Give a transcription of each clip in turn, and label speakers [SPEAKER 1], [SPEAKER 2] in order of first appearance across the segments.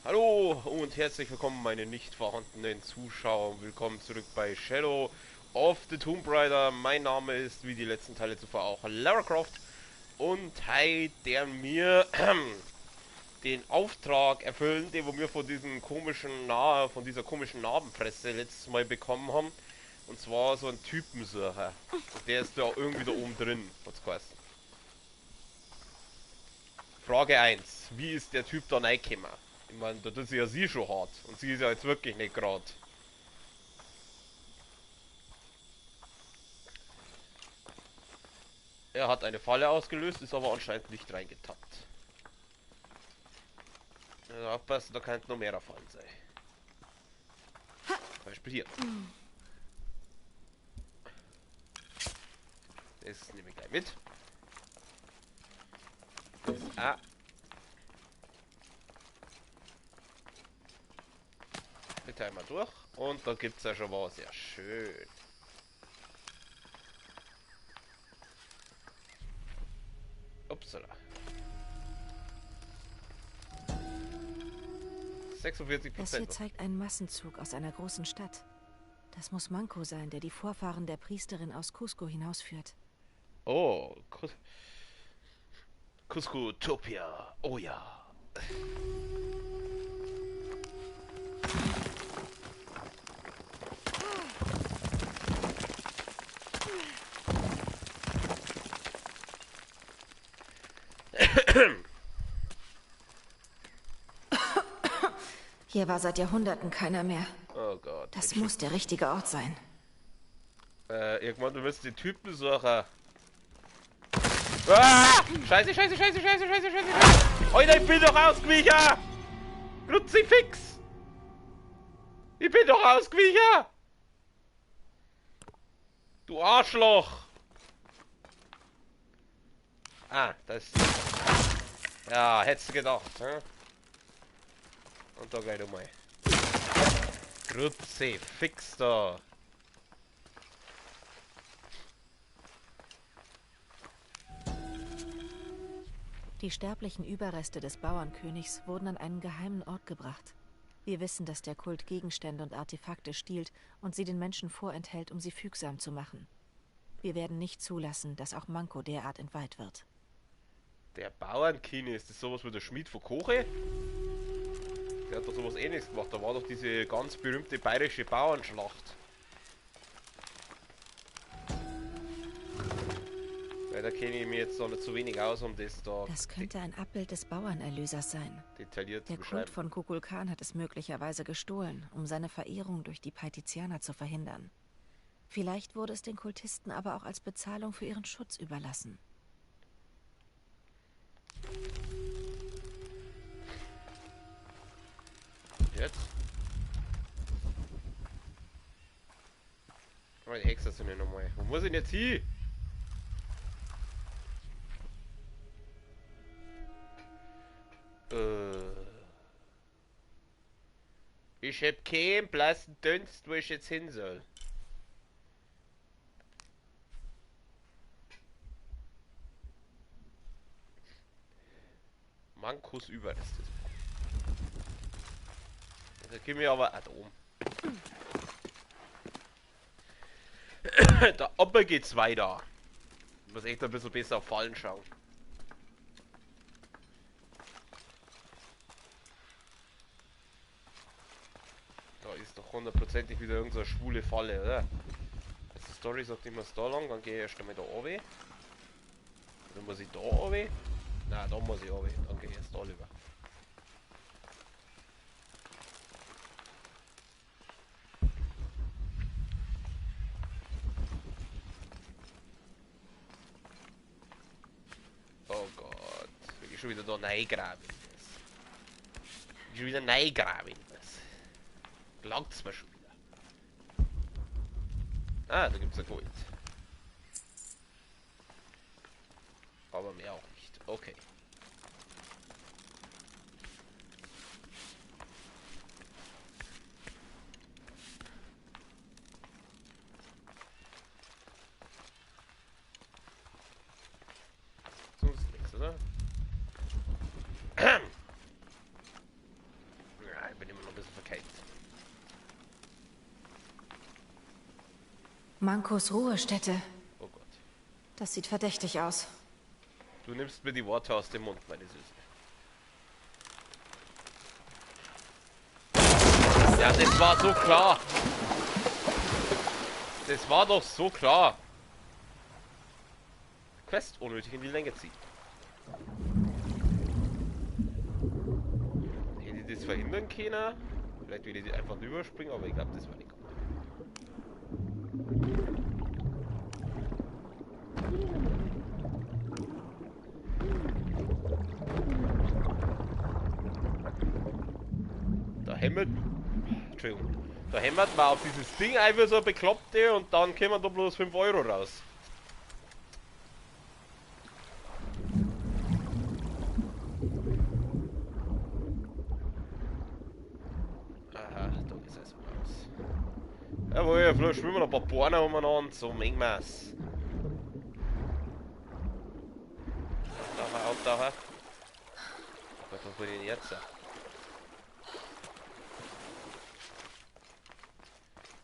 [SPEAKER 1] Hallo und herzlich willkommen meine nicht vorhandenen Zuschauer. Willkommen zurück bei Shadow of the Tomb Raider. Mein Name ist wie die letzten Teile zuvor auch Lara Croft. Und heute der mir den Auftrag erfüllen, den wir von diesem von dieser komischen Narbenpresse letztes Mal bekommen haben. Und zwar so ein Typensucher. Und der ist da irgendwie da oben drin, hat's geheißen. Frage 1. Wie ist der Typ da reingekommen? Ich meine, da tut sie ja sie schon hart. Und sie ist ja jetzt wirklich nicht gerade. Er hat eine Falle ausgelöst, ist aber anscheinend nicht reingetappt. Also aufpassen, da könnte noch mehr Fallen sein. Zum Beispiel hier. Das nehme ich gleich mit. Ah. Bitte einmal durch. Und da gibt es ja schon was. Ja, schön. Upsala. 46%.
[SPEAKER 2] Das hier zeigt einen Massenzug aus einer großen Stadt. Das muss Manco sein, der die Vorfahren der Priesterin aus Cusco hinausführt.
[SPEAKER 1] Oh, Cusco-Topia. Oh ja.
[SPEAKER 2] Hier war seit Jahrhunderten keiner mehr.
[SPEAKER 1] Oh Gott.
[SPEAKER 2] Das muss der richtige Ort sein.
[SPEAKER 1] Irgendwann, du wirst den Typen suchen. Ah! Scheiße, scheiße, scheiße, scheiße, scheiße, scheiße, scheiße. Alter, ich bin doch ausgewichen! Kruzifix! Ich bin doch ausgewichen! Du Arschloch! Ah, das... Ja, hättest du gedacht, hä? Und da gleich nochmal. Kruzifix da!
[SPEAKER 2] Die sterblichen Überreste des Bauernkönigs wurden an einen geheimen Ort gebracht. Wir wissen, dass der Kult Gegenstände und Artefakte stiehlt und sie den Menschen vorenthält, um sie fügsam zu machen. Wir werden nicht zulassen, dass auch Manco derart entweiht wird.
[SPEAKER 1] Der Bauernkönig, ist das sowas wie der Schmied von Koche? Der hat doch sowas Ähnliches gemacht. Da war doch diese ganz berühmte bayerische Bauernschlacht. Weil da kenne ich mich jetzt noch nicht so wenig aus, um das da
[SPEAKER 2] Das könnte ein Abbild des Bauernerlösers sein.
[SPEAKER 1] detailliert zu
[SPEAKER 2] Der
[SPEAKER 1] beschreiben.
[SPEAKER 2] Kult von Kukulkan hat es möglicherweise gestohlen, um seine Verehrung durch die Paitizianer zu verhindern. Vielleicht wurde es den Kultisten aber auch als Bezahlung für ihren Schutz überlassen.
[SPEAKER 1] Jetzt? Oh, die Hexe sind ja nochmal. Wo muss ich denn jetzt hin? Ich hab keinen blassen Dunst, wo ich jetzt hin soll. Mankos Überreste. Da gehen wir aber da oben. Da oben geht's weiter. Ich muss echt ein bisschen besser auf Fallen schauen. Da ist doch hundertprozentig wieder irgendeine schwule Falle, oder? Die Story sagt immer da lang, dann gehe ich erst einmal da runter. Dann muss ich da runter. Nein, da muss ich runter. Dann gehe ich jetzt da rüber. Oh Gott. Will ich schon wieder da reingraben. schon wieder reingraben. Langt's mir schon wieder. Ah, da gibt's ein Gold. Aber mehr auch nicht. Okay. Sonst nichts, oder? Ja, ich bin immer noch ein bisschen verkeilt.
[SPEAKER 2] Mankos Ruhestätte.
[SPEAKER 1] Oh Gott.
[SPEAKER 2] Das sieht verdächtig aus.
[SPEAKER 1] Du nimmst mir die Worte aus dem Mund, meine Süße. Ja, das war so klar. Das war doch so klar. Quest unnötig in die Länge ziehen. Hätte ich das verhindern können? Vielleicht will ich die einfach überspringen, aber ich glaube, das war nicht gut. Da hämmert... Entschuldigung. Da hämmert man auf dieses Ding einfach so bekloppte und dann kommen da bloß 5 Euro raus. Aha, da ist es raus. Jawohl, vielleicht schwimmen noch ein paar Borner umeinander, so Mengmaß. Auftaucher. Was will ich denn jetzt?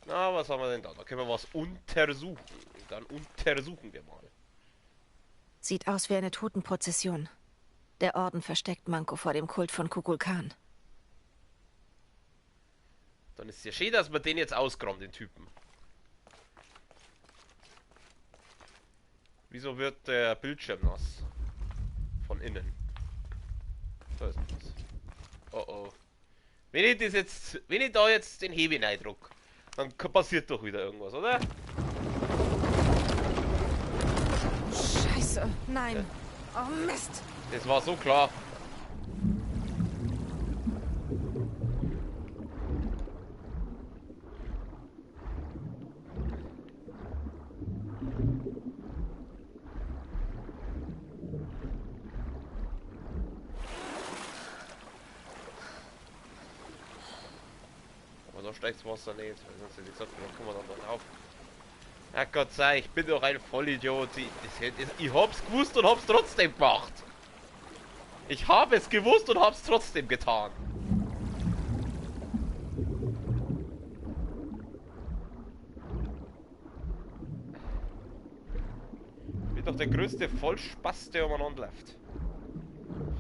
[SPEAKER 1] Na, was haben wir denn da? Da können wir was untersuchen. Dann untersuchen wir mal.
[SPEAKER 2] Sieht aus wie eine Totenprozession. Der Orden versteckt Manko vor dem Kult von Kukulkan.
[SPEAKER 1] Dann ist es ja schön, dass wir den jetzt ausgraben, den Typen. Wieso wird der Bildschirm nass? Von innen. Da ist was. Oh oh. Wenn ich da jetzt den Hebel reindruck, dann passiert doch wieder irgendwas, oder?
[SPEAKER 2] Scheiße, nein.
[SPEAKER 1] Ja.
[SPEAKER 2] Oh Mist.
[SPEAKER 1] Das war so klar. Aber da steigt das Wasser nicht. Sonst hätte ich gesagt, dann kommen wir dann drauf. Ach Gott sei, ich bin doch ein Vollidiot. Ich hab's gewusst und hab's trotzdem gemacht. Ich habe es gewusst und hab's trotzdem getan. Ich bin doch der größte Vollspaß, der umeinander läuft.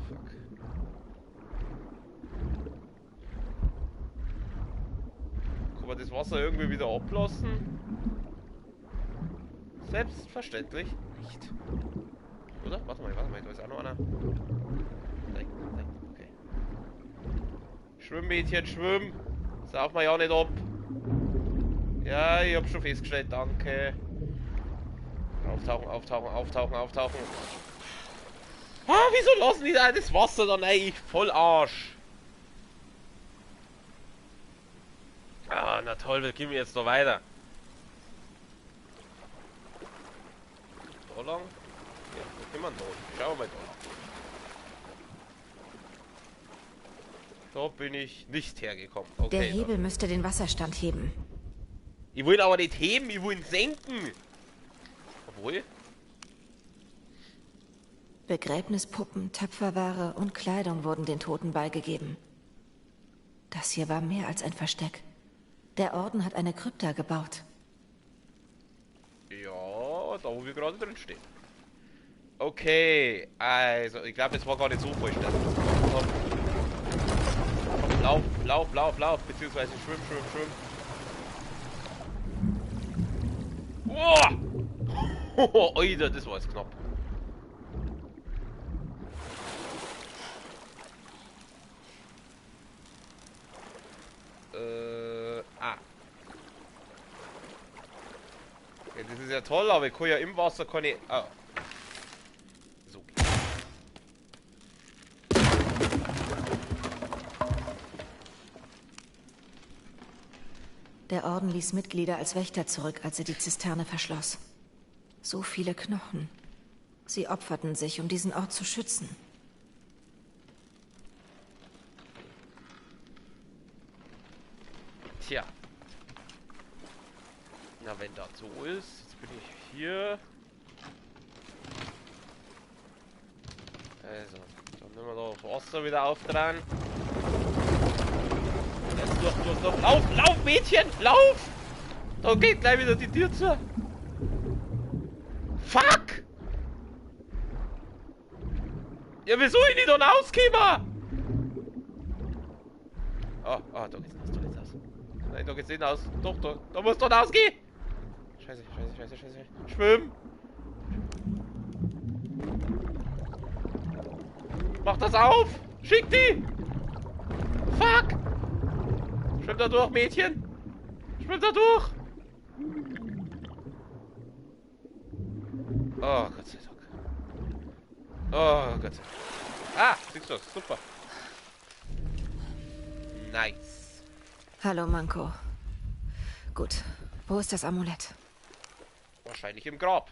[SPEAKER 1] Fuck. Kann man das Wasser irgendwie wieder ablassen? Selbstverständlich nicht. Oder? Warte mal, da ist auch noch einer. Nein, okay. Schwimm, Mädchen, schwimm. Sauf mal ja nicht ab. Ja, ich hab schon festgestellt, danke. Auftauchen, auftauchen, auftauchen, auftauchen. Ah, wieso lassen die da das Wasser da rein? Ich voll Arsch. Ah, na toll, wir gehen jetzt noch weiter. Da lang? Ja, wo gehen wir denn da? Schauen wir mal da. Da bin ich nicht hergekommen. Okay,
[SPEAKER 2] Der Hebel müsste den Wasserstand heben.
[SPEAKER 1] Ich will aber nicht heben, ich will ihn senken. Obwohl.
[SPEAKER 2] Begräbnispuppen, Töpferware und Kleidung wurden den Toten beigegeben. Das hier war mehr als ein Versteck. Der Orden hat eine Krypta gebaut.
[SPEAKER 1] Ja, da wo wir gerade drin stehen. Okay, also ich glaube, das war gar nicht so vollständig. Lauf, lauf, lauf, lauf, beziehungsweise schwimm, schwimm, schwimm. Oh! Alter, das war jetzt knapp. Ah. Ja, das ist ja toll, aber ich kann ja im Wasser keine... Ah. So.
[SPEAKER 2] Der Orden ließ Mitglieder als Wächter zurück, als er die Zisterne verschloss. So viele Knochen. Sie opferten sich, um diesen Ort zu schützen.
[SPEAKER 1] Tja. Na, wenn das so ist, jetzt bin ich hier. Also, dann nehmen wir da das Wasser wieder auftragen. Jetzt durch. Lauf, Mädchen, lauf! Da geht gleich wieder die Tür zu. Fuck! Ja, wieso ich nicht da rausgekommen? Da geht's aus. Nein, da geht's nicht aus. Doch, da muss doch rausgehen! Scheiße. Schwimm! Mach das auf! Schick die! Fuck! Schwimm da durch, Mädchen! Schwimm da durch! Oh, Gott sei Dank. Oh, Gott sei Dank. Ah, siehst du, super. Nice.
[SPEAKER 2] Hallo, Manko. Gut, wo ist das Amulett?
[SPEAKER 1] Wahrscheinlich im Grab.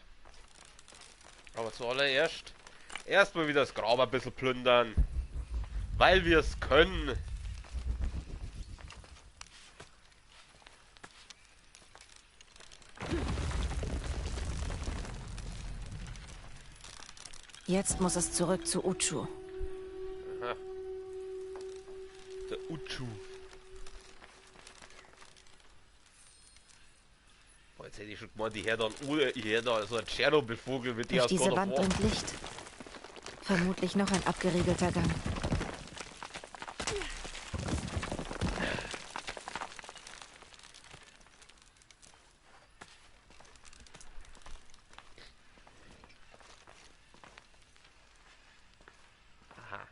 [SPEAKER 1] Aber zuallererst erstmal wieder das Grab ein bisschen plündern. Weil wir es können.
[SPEAKER 2] Jetzt muss es zurück zu Uchu.
[SPEAKER 1] Aha. Der Uchu. Oh, jetzt hätte ich schon gemeint, ich hätte da so ein Tschernobyl-Vogel mit dir
[SPEAKER 2] Durch
[SPEAKER 1] aus
[SPEAKER 2] diese
[SPEAKER 1] God of
[SPEAKER 2] Wand
[SPEAKER 1] War.
[SPEAKER 2] bringt Licht. Vermutlich noch ein abgeriegelter Gang.
[SPEAKER 1] Aha.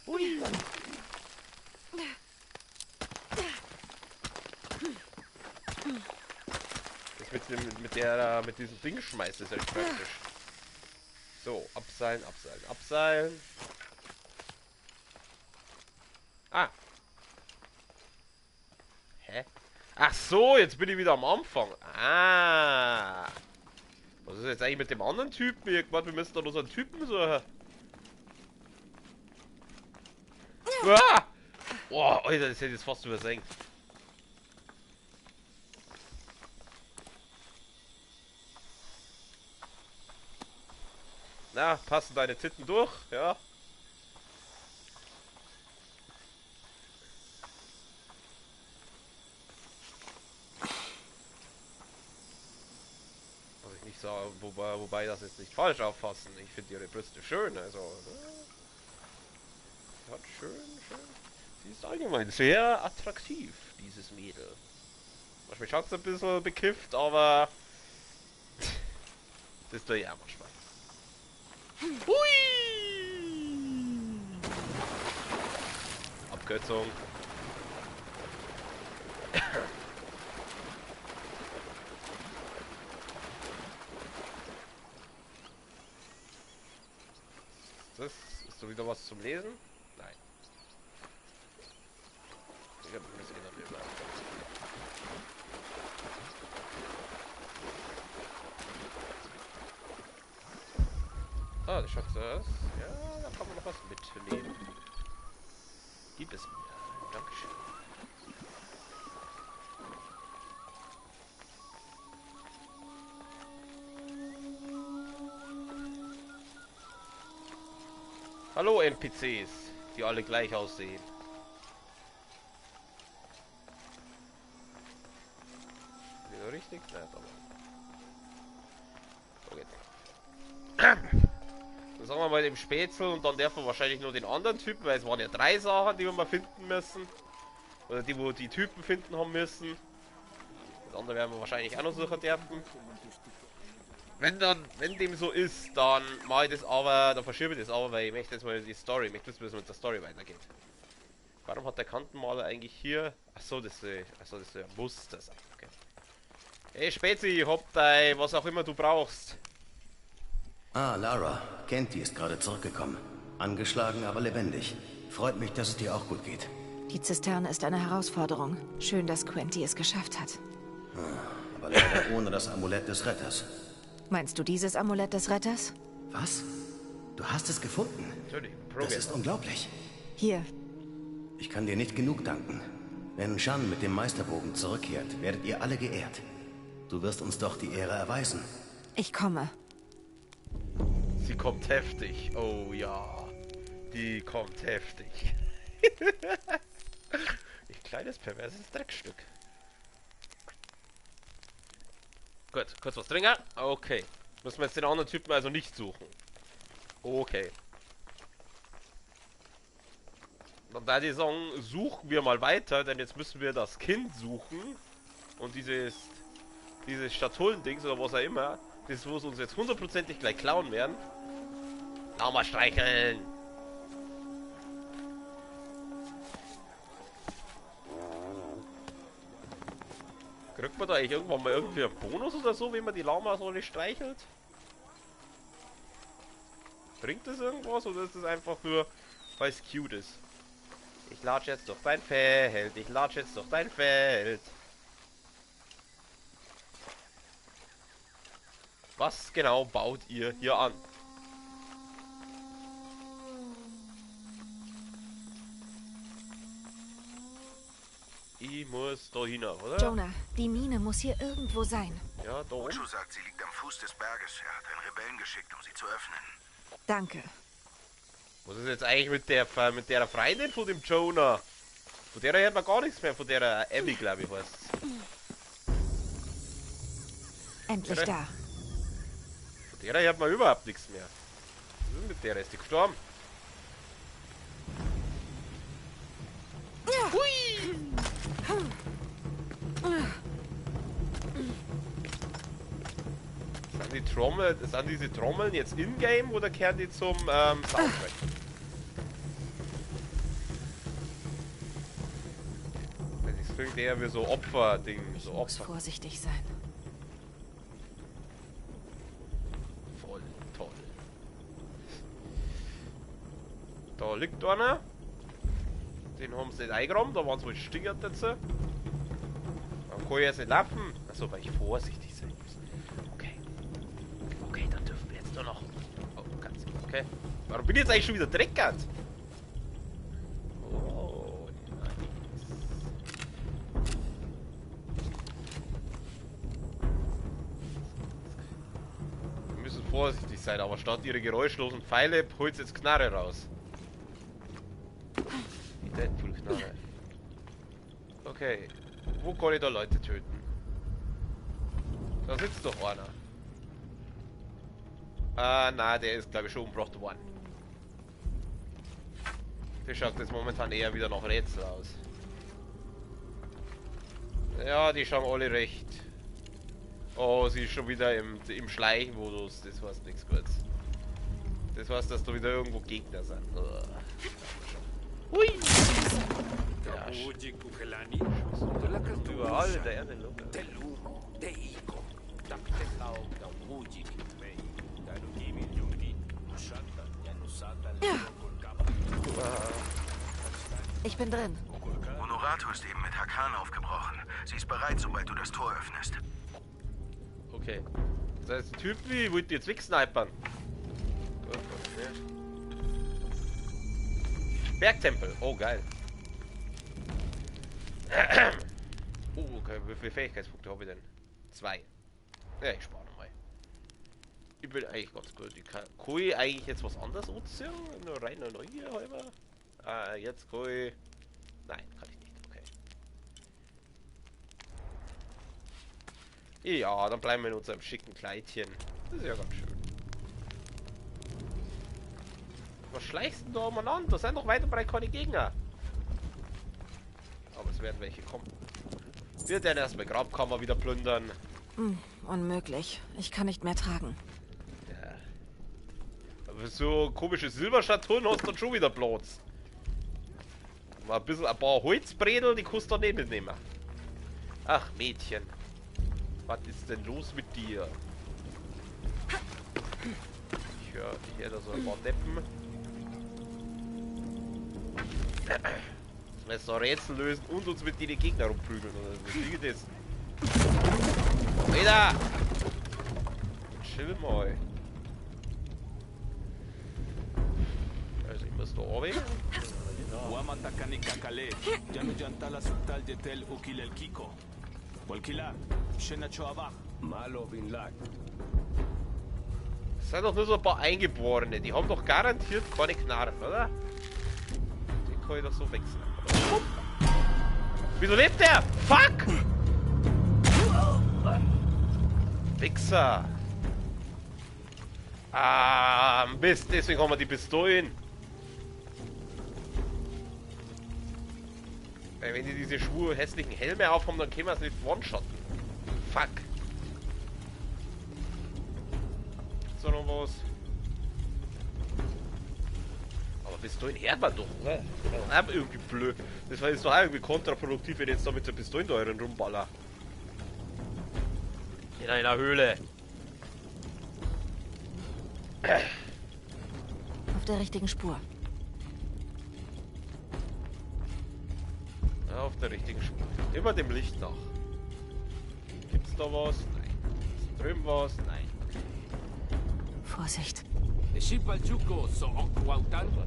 [SPEAKER 1] Ui. Das mit diesem Ding schmeißt ist echt praktisch. So, abseilen. Ah. Hä? Ach so, jetzt bin ich wieder am Anfang. Ah. Was ist jetzt eigentlich mit dem anderen Typen? Ich hab gemeint, wir müssen da noch so einen Typen suchen. Ah! Boah, Alter, das hätte ich jetzt fast übersehen. Na, passen deine Titten durch, ja? Was ich nicht sage, wobei das jetzt nicht falsch auffassen. Ich finde ihre Brüste schön, also. Hat schön. Sie ist allgemein sehr attraktiv, dieses Mädel. Manchmal schaut es ein bisschen bekifft, aber das ist doch ja manchmal. Hui! Abkürzung. Ist da wieder was zum Lesen? Nein. Ich hab ein bisschen gedacht, ah, das schafft das. Ja, da kann man noch was mitnehmen. Gib es mir. Dankeschön. Hallo NPCs, die alle gleich aussehen. Wieder richtig? Nein, so geht's. Dann sagen wir mal dem Spätzle und dann darf man wahrscheinlich nur den anderen Typen, weil es waren ja 3 Sachen, die wir mal finden müssen. Oder die, wo die Typen finden haben müssen. Das andere werden wir wahrscheinlich auch noch suchen dürfen. Wenn dem so ist, dann mache ich das aber, dann verschiebe ich das aber, weil ich möchte jetzt mal die Story, ich möchte wissen, wie es mit der Story weitergeht. Warum hat der Kantenmaler eigentlich hier... Achso, das ist ein Muster. Okay. Hey Spezi, ich hab dein, was auch immer du brauchst.
[SPEAKER 3] Ah, Lara. Kenty ist gerade zurückgekommen. Angeschlagen, aber lebendig. Freut mich, dass es dir auch gut geht.
[SPEAKER 2] Die Zisterne ist eine Herausforderung. Schön, dass Quenty es geschafft hat.
[SPEAKER 3] Aber leider ohne das Amulett des Retters.
[SPEAKER 2] Meinst du dieses Amulett des Retters?
[SPEAKER 3] Was? Du hast es gefunden?
[SPEAKER 1] Natürlich,
[SPEAKER 3] Das ist unglaublich.
[SPEAKER 2] Hier.
[SPEAKER 3] Ich kann dir nicht genug danken. Wenn Shan mit dem Meisterbogen zurückkehrt, werdet ihr alle geehrt. Du wirst uns doch die Ehre erweisen.
[SPEAKER 2] Ich komme.
[SPEAKER 1] Sie kommt heftig. Oh ja. Die kommt heftig. Ich kleines perverses Dreckstück. Gut, kurz was trinken. Okay. Müssen wir jetzt den anderen Typen also nicht suchen. Okay. Dann da die sagen, suchen wir mal weiter, denn jetzt müssen wir das Kind suchen. Und dieses Schatullendings oder was auch immer, das wo es uns jetzt hundertprozentig gleich klauen werden. Nochmal streicheln. Kriegt man da eigentlich irgendwann mal irgendwie einen Bonus oder so, wenn man die Lama so nicht streichelt? Bringt das irgendwas oder ist das einfach nur, weil es cute ist? Ich latsche jetzt durch dein Feld, ich latsche jetzt durch dein Feld. Was genau baut ihr hier an? Ich muss da hin, oder?
[SPEAKER 2] Jonah, die Mine muss hier irgendwo sein.
[SPEAKER 1] Ja, da oben.
[SPEAKER 4] Ocho sagt, sie liegt am Fuß des Berges. Er hat einen Rebellen geschickt, um sie zu öffnen.
[SPEAKER 2] Danke.
[SPEAKER 1] Was ist jetzt eigentlich mit der Freundin von dem Jonah? Von der hört man gar nichts mehr, von der Abby, glaube ich, heißt.
[SPEAKER 2] Endlich
[SPEAKER 1] Ja,
[SPEAKER 2] da.
[SPEAKER 1] Von der hört man überhaupt nichts mehr. Mit der ist die gestorben. Hui! Sind diese Trommeln jetzt in-game oder kehren die zum Soundtrack? Das klingt eher wie so Opfer-Ding.
[SPEAKER 2] Ich
[SPEAKER 1] So
[SPEAKER 2] muss
[SPEAKER 1] Opfer.
[SPEAKER 2] vorsichtig sein.
[SPEAKER 1] Voll toll. Da liegt einer. Den haben sie nicht eingeräumt, da waren sie wohl stingert jetzt. Dann kann ich jetzt nicht laufen. Achso, weil ich vorsichtig sein muss. Okay. Okay, dann dürfen wir jetzt nur noch. Oh, ganz okay. Warum bin ich jetzt eigentlich schon wieder dreckert? Oh, nice. Wir müssen vorsichtig sein, aber statt ihre geräuschlosen Pfeile holt jetzt Knarre raus. Die Deadpool-Knarre. Okay. Wo kann ich da Leute töten? Da sitzt doch einer. Na, der ist glaube ich schon umgebracht worden. Der schaut jetzt momentan eher wieder nach Rätsel aus. Ja, die schauen alle recht. Oh, sie ist schon wieder im Schleichenmodus. Das heißt nichts Gutes. Das heißt, dass da wieder irgendwo Gegner sind. Hui! Ja, überall in der Erde locker.
[SPEAKER 2] Ich bin drin.
[SPEAKER 4] Honorato ist eben mit Hakan aufgebrochen. Sie ist bereit, sobald du das Tor öffnest.
[SPEAKER 1] Okay. Das heißt, der Typ wie wollte jetzt wegsnipern. Bergtempel. Oh, geil. Oh, okay. Wie viele Fähigkeitspunkte habe ich denn? 2. Ja, ich spare nochmal. Ich bin eigentlich ganz gut. Ich kann ich eigentlich jetzt was anderes anziehen? Nur reiner Neugier halber? Jetzt kann ich... Nein, kann ich nicht. Okay. Ja, dann bleiben wir in unserem schicken Kleidchen. Das ist ja ganz schön. Was schleichst du da umeinander? Da sind doch weit und breit keine Gegner. Aber es werden welche kommen. Wir werden erstmal Grabkammer wieder plündern.
[SPEAKER 2] Unmöglich. Ich kann nicht mehr tragen.
[SPEAKER 1] Ja. Aber so komische Silberschatullen hast du dann schon wieder Platz. Mal ein paar Holzbredel, die kannst du nicht mitnehmen. Ach, Mädchen. Was ist denn los mit dir? Ich höre da so ein paar Deppen. Dass wir jetzt noch Rätsel lösen und uns mit den Gegner rumprügeln. Oder was liegt das? Wieder! Chill mal. Also ich muss da oben. Das sind doch nur so ein paar Eingeborene. Die haben doch garantiert keine Knarren, oder? Die kann ich doch so wechseln. Wieso lebt der? Fuck! Wichser! Ah, Mist, deswegen haben wir die Pistolen. Weil wenn die diese schwur hässlichen Helme aufhaben, dann können wir es nicht one-shotten. Fuck. Gibt's da noch was? Aber Pistolen hört man doch, oder? Das ist irgendwie blöd. Das war jetzt doch auch irgendwie kontraproduktiv, wenn ich jetzt da mit der Pistolen da rumballer. In einer Höhle.
[SPEAKER 2] Auf der richtigen Spur.
[SPEAKER 1] Ja, auf der richtigen Spur. Immer dem Licht nach. Gibt's da was? Nein. Ist drüben was? Nein.
[SPEAKER 2] Vorsicht.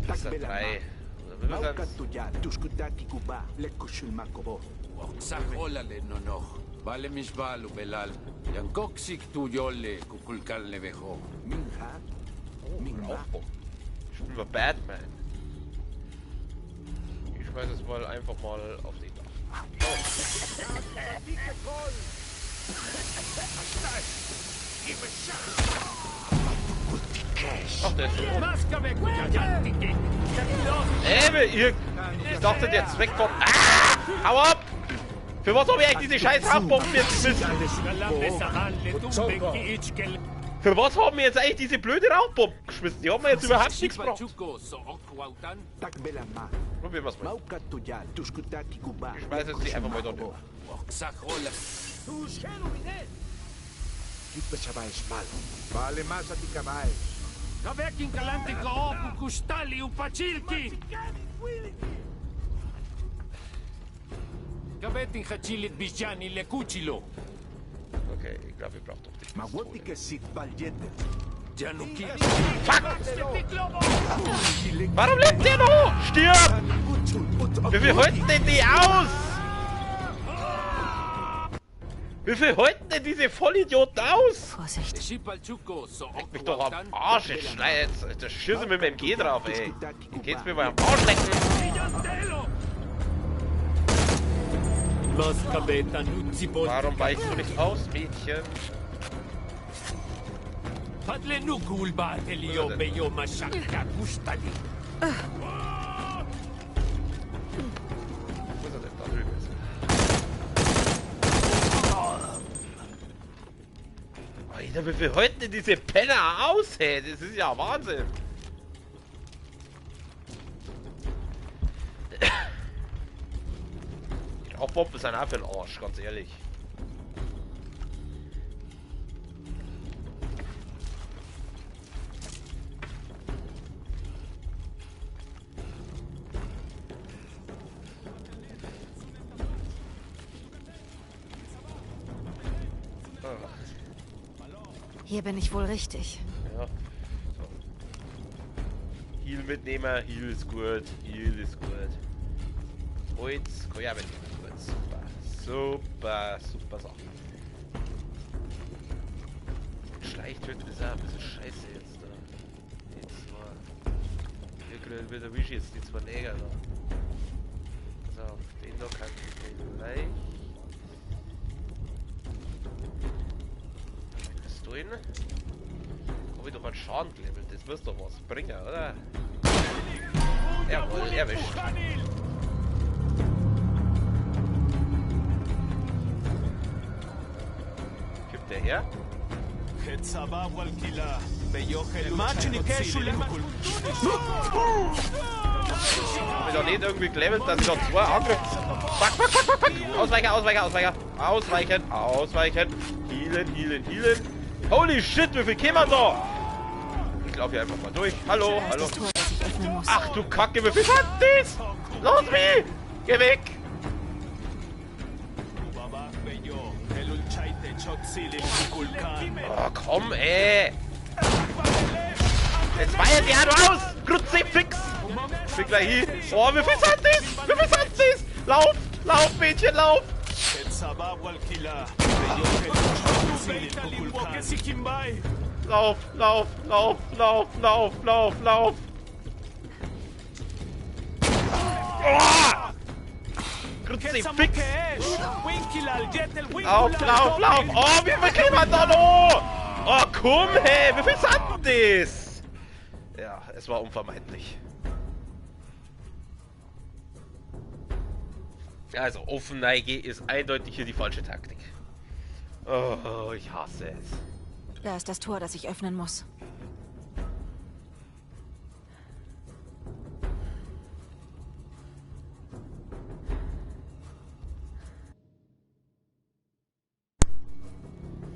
[SPEAKER 1] Das sind 3.
[SPEAKER 5] Vale mis balu belal. Yang koksik tu yolle kukulkal nevejo.
[SPEAKER 1] Minha. Spielen wir Batman. Ich schmeiß es mal einfach mal auf den Dach. Ach, der ist so. Ich dachte, der Zweck von... Ah! Hau ab! Für was habe ich eigentlich diese scheiß Rauchbomben jetzt geschmissen? Für was haben wir jetzt eigentlich diese blöde Rauchbomben geschmissen? Die haben wir jetzt überhaupt nichts gebracht. Probieren wir es mal. Ich schmeiße jetzt die einfach mal dort hin.
[SPEAKER 6] Vale más a ti caballos.
[SPEAKER 5] Kavekin kalante koopu kustali upachilki. Kavetin hachilit bijani lekuchilo.
[SPEAKER 1] Okay, ich glaube, wir brauchen doch die
[SPEAKER 6] Mawati que sit baljete.
[SPEAKER 5] Januki.
[SPEAKER 1] Fuck! Warum lebt der noch? Stirb! Wie viel halten denn die aus? Wie viel halten denn diese Vollidioten aus?
[SPEAKER 2] Vorsicht.
[SPEAKER 1] Leck mich doch am Arsch, ich schneide jetzt. Das schieße mit dem MG drauf, ey. Wie geht's mir mal am Arsch lecken? Warum weichst du nicht aus, Mädchen? Wo ist er denn? Da drüben ist er. Alter, wie viel halten denn diese Penner aus, hey? Das ist ja Wahnsinn. Die Rauchbomben sind auch für den Arsch, ganz ehrlich.
[SPEAKER 2] Hier bin ich wohl richtig.
[SPEAKER 1] Ja. So. Heal mitnehmen, Heal ist gut, Heal ist gut. Holz, kann ich auch mitnehmen. Gut, super, super, super Sache. Schleichtöten ist auch ein bisschen scheiße jetzt da. Die zwei. Hier wieder erwische ich jetzt die zwei Neger da. Pass auf, den da kann ich vielleicht. Habe ich doch einen Schaden gelevelt, das wirst doch was bringen, oder? Jawohl, erwischt. Gibt her? Hab ich doch nicht irgendwie gelevelt, dass ich noch 2 Angriffe... Fuck, fuck, fuck, fuck, fuck! Ausweichen, ausweichen, ausweichen! Ausweichen, ausweichen! Healen, healen, healen! Holy shit, wie viel kämen da? Ich laufe hier einfach mal durch. Hallo, hallo. Ach du Kacke, wie viel hat das? Los mich! Geh weg! Oh, komm, ey! Jetzt weiert die Hand aus! Kruzifix! Bin gleich hin. Oh, wie viel sind das? Wie viel sind das? Lauf! Lauf, Mädchen, lauf! Lauf, lauf, lauf, lauf, lauf, lauf, lauf! Oh! Kruzifix! Lauf, lauf, lauf! Oh, wie viel kriegen wir da noch? Oh, komm, hey! Wie viel sind das? Ja, es war unvermeidlich. Also, Offenneige ist eindeutig hier die falsche Taktik. Oh, ich hasse es.
[SPEAKER 2] Da ist das Tor, das ich öffnen muss.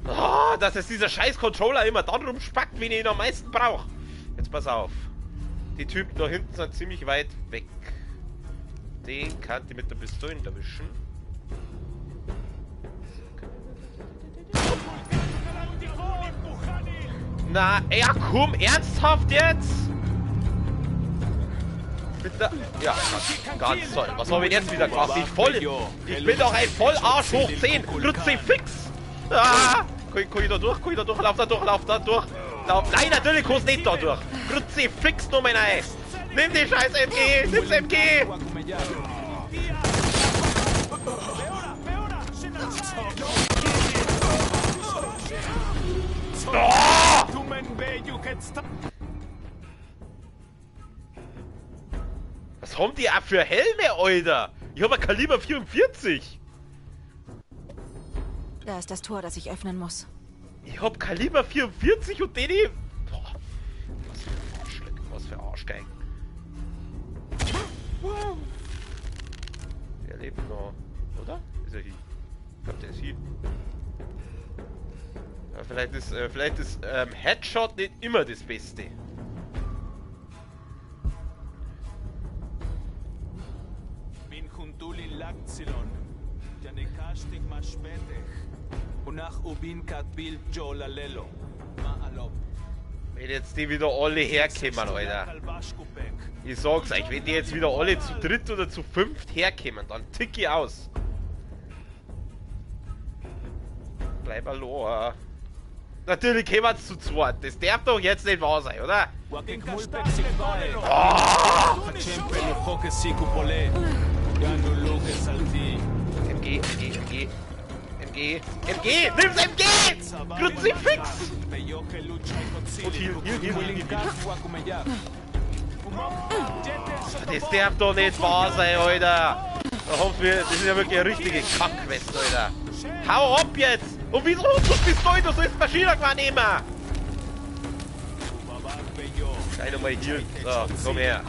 [SPEAKER 1] Oh, dass es dieser scheiß Controller immer da drum spackt, wenn ich ihn am meisten brauche. Jetzt pass auf. Die Typen da hinten sind ziemlich weit weg. Den kann ich mit der Pistole erwischen. Na, ja komm, ernsthaft jetzt? Mit der... Ja, ganz toll. Was habe ich jetzt wieder gemacht? Ich bin doch ein Vollarsch hoch 10. Kruzifix. Ah! Kann ich da durch? Kann ich da durch? Lauf da durch, lauf da durch. Lauf. Nein, natürlich kannst du nicht da durch. Kruzifix nur mein Ei. Nimm die scheiß MG. Nimm's MG. Oh! Was haben die auch für Helme, Alter? Ich habe ein Kaliber 44.
[SPEAKER 2] Da ist das Tor, das ich öffnen muss.
[SPEAKER 1] Ich hab Kaliber 44 und den hier... Boah, was für ein Arschleck, was für Arschgeigen. Der lebt noch, oder? Ist er hier? Ich glaube, der ist hier. Ja, vielleicht ist Headshot nicht immer das Beste. Wenn jetzt die wieder alle herkommen, Alter. Ich sag's euch, wenn die jetzt wieder alle zu dritt oder zu fünft herkommen, dann tick ich aus. Bleib allein. Natürlich kommen sie zu zweit. Das darf doch jetzt nicht wahr sein, oder? Oh! MG, MG, MG. MG, MG! Nimm's MG! Kruzifix! Und hier. Das darf doch nicht wahr sein, Alter! Das ist ja wirklich eine richtige Kackquest, Alter! Hau ab jetzt! Und wieso hast du Pistole? Du sollst Maschinengewehr nehmen! Gleich nochmal hier. So, komm her.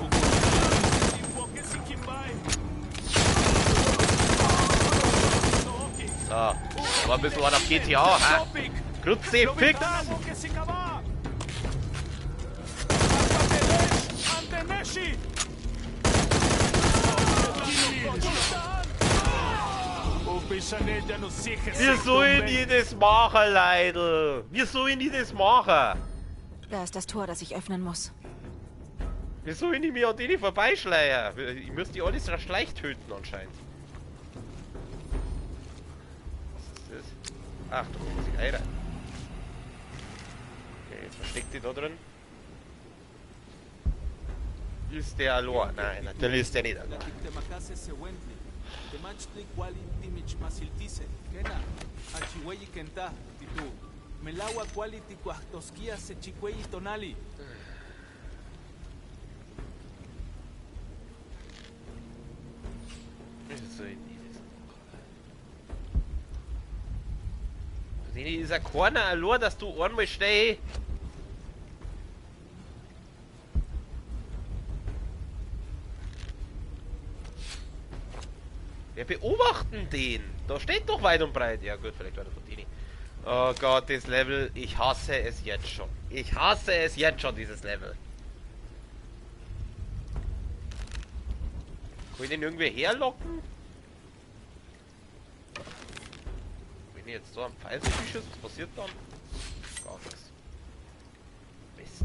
[SPEAKER 1] So, aber ein bisschen was auf GTA, ha? Kruzifix! Wir sollen die das machen, Leute! Wir sollen die das machen!
[SPEAKER 2] Da ist das Tor, das ich öffnen muss.
[SPEAKER 1] Wir sollen die mir an denen vorbeischleiern? Ich müsste die alles recht leicht töten anscheinend. Was ist das? Ach, du kannst dich heiraten. Okay, jetzt versteckt die da drin. Ist der allein? Nein, natürlich ist der nicht allein. Deni ist ja keiner allein, dass du einmal stehst. Wir beobachten den. Da steht doch weit und breit. Ja gut, vielleicht war das von Deni. Oh Gott, das Level. Ich hasse es jetzt schon. Ich hasse es jetzt schon, dieses Level. Kann ich den irgendwie herlocken? Wenn ich jetzt so am Pfeil schieße, was passiert dann? Gar nichts. Mist.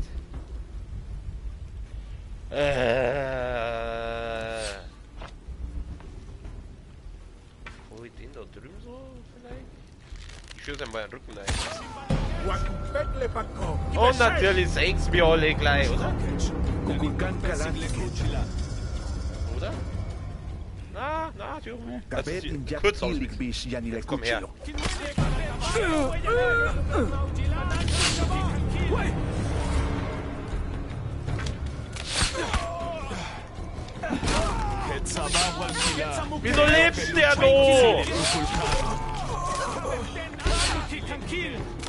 [SPEAKER 1] Wo ich den da drüben so vielleicht? Ich schieße einmal den Rücken rein. Und natürlich sehen's wir alle gleich, oder? Oder? Na, kurz auswählen. Jetzt komm her. Wieso lebt der so?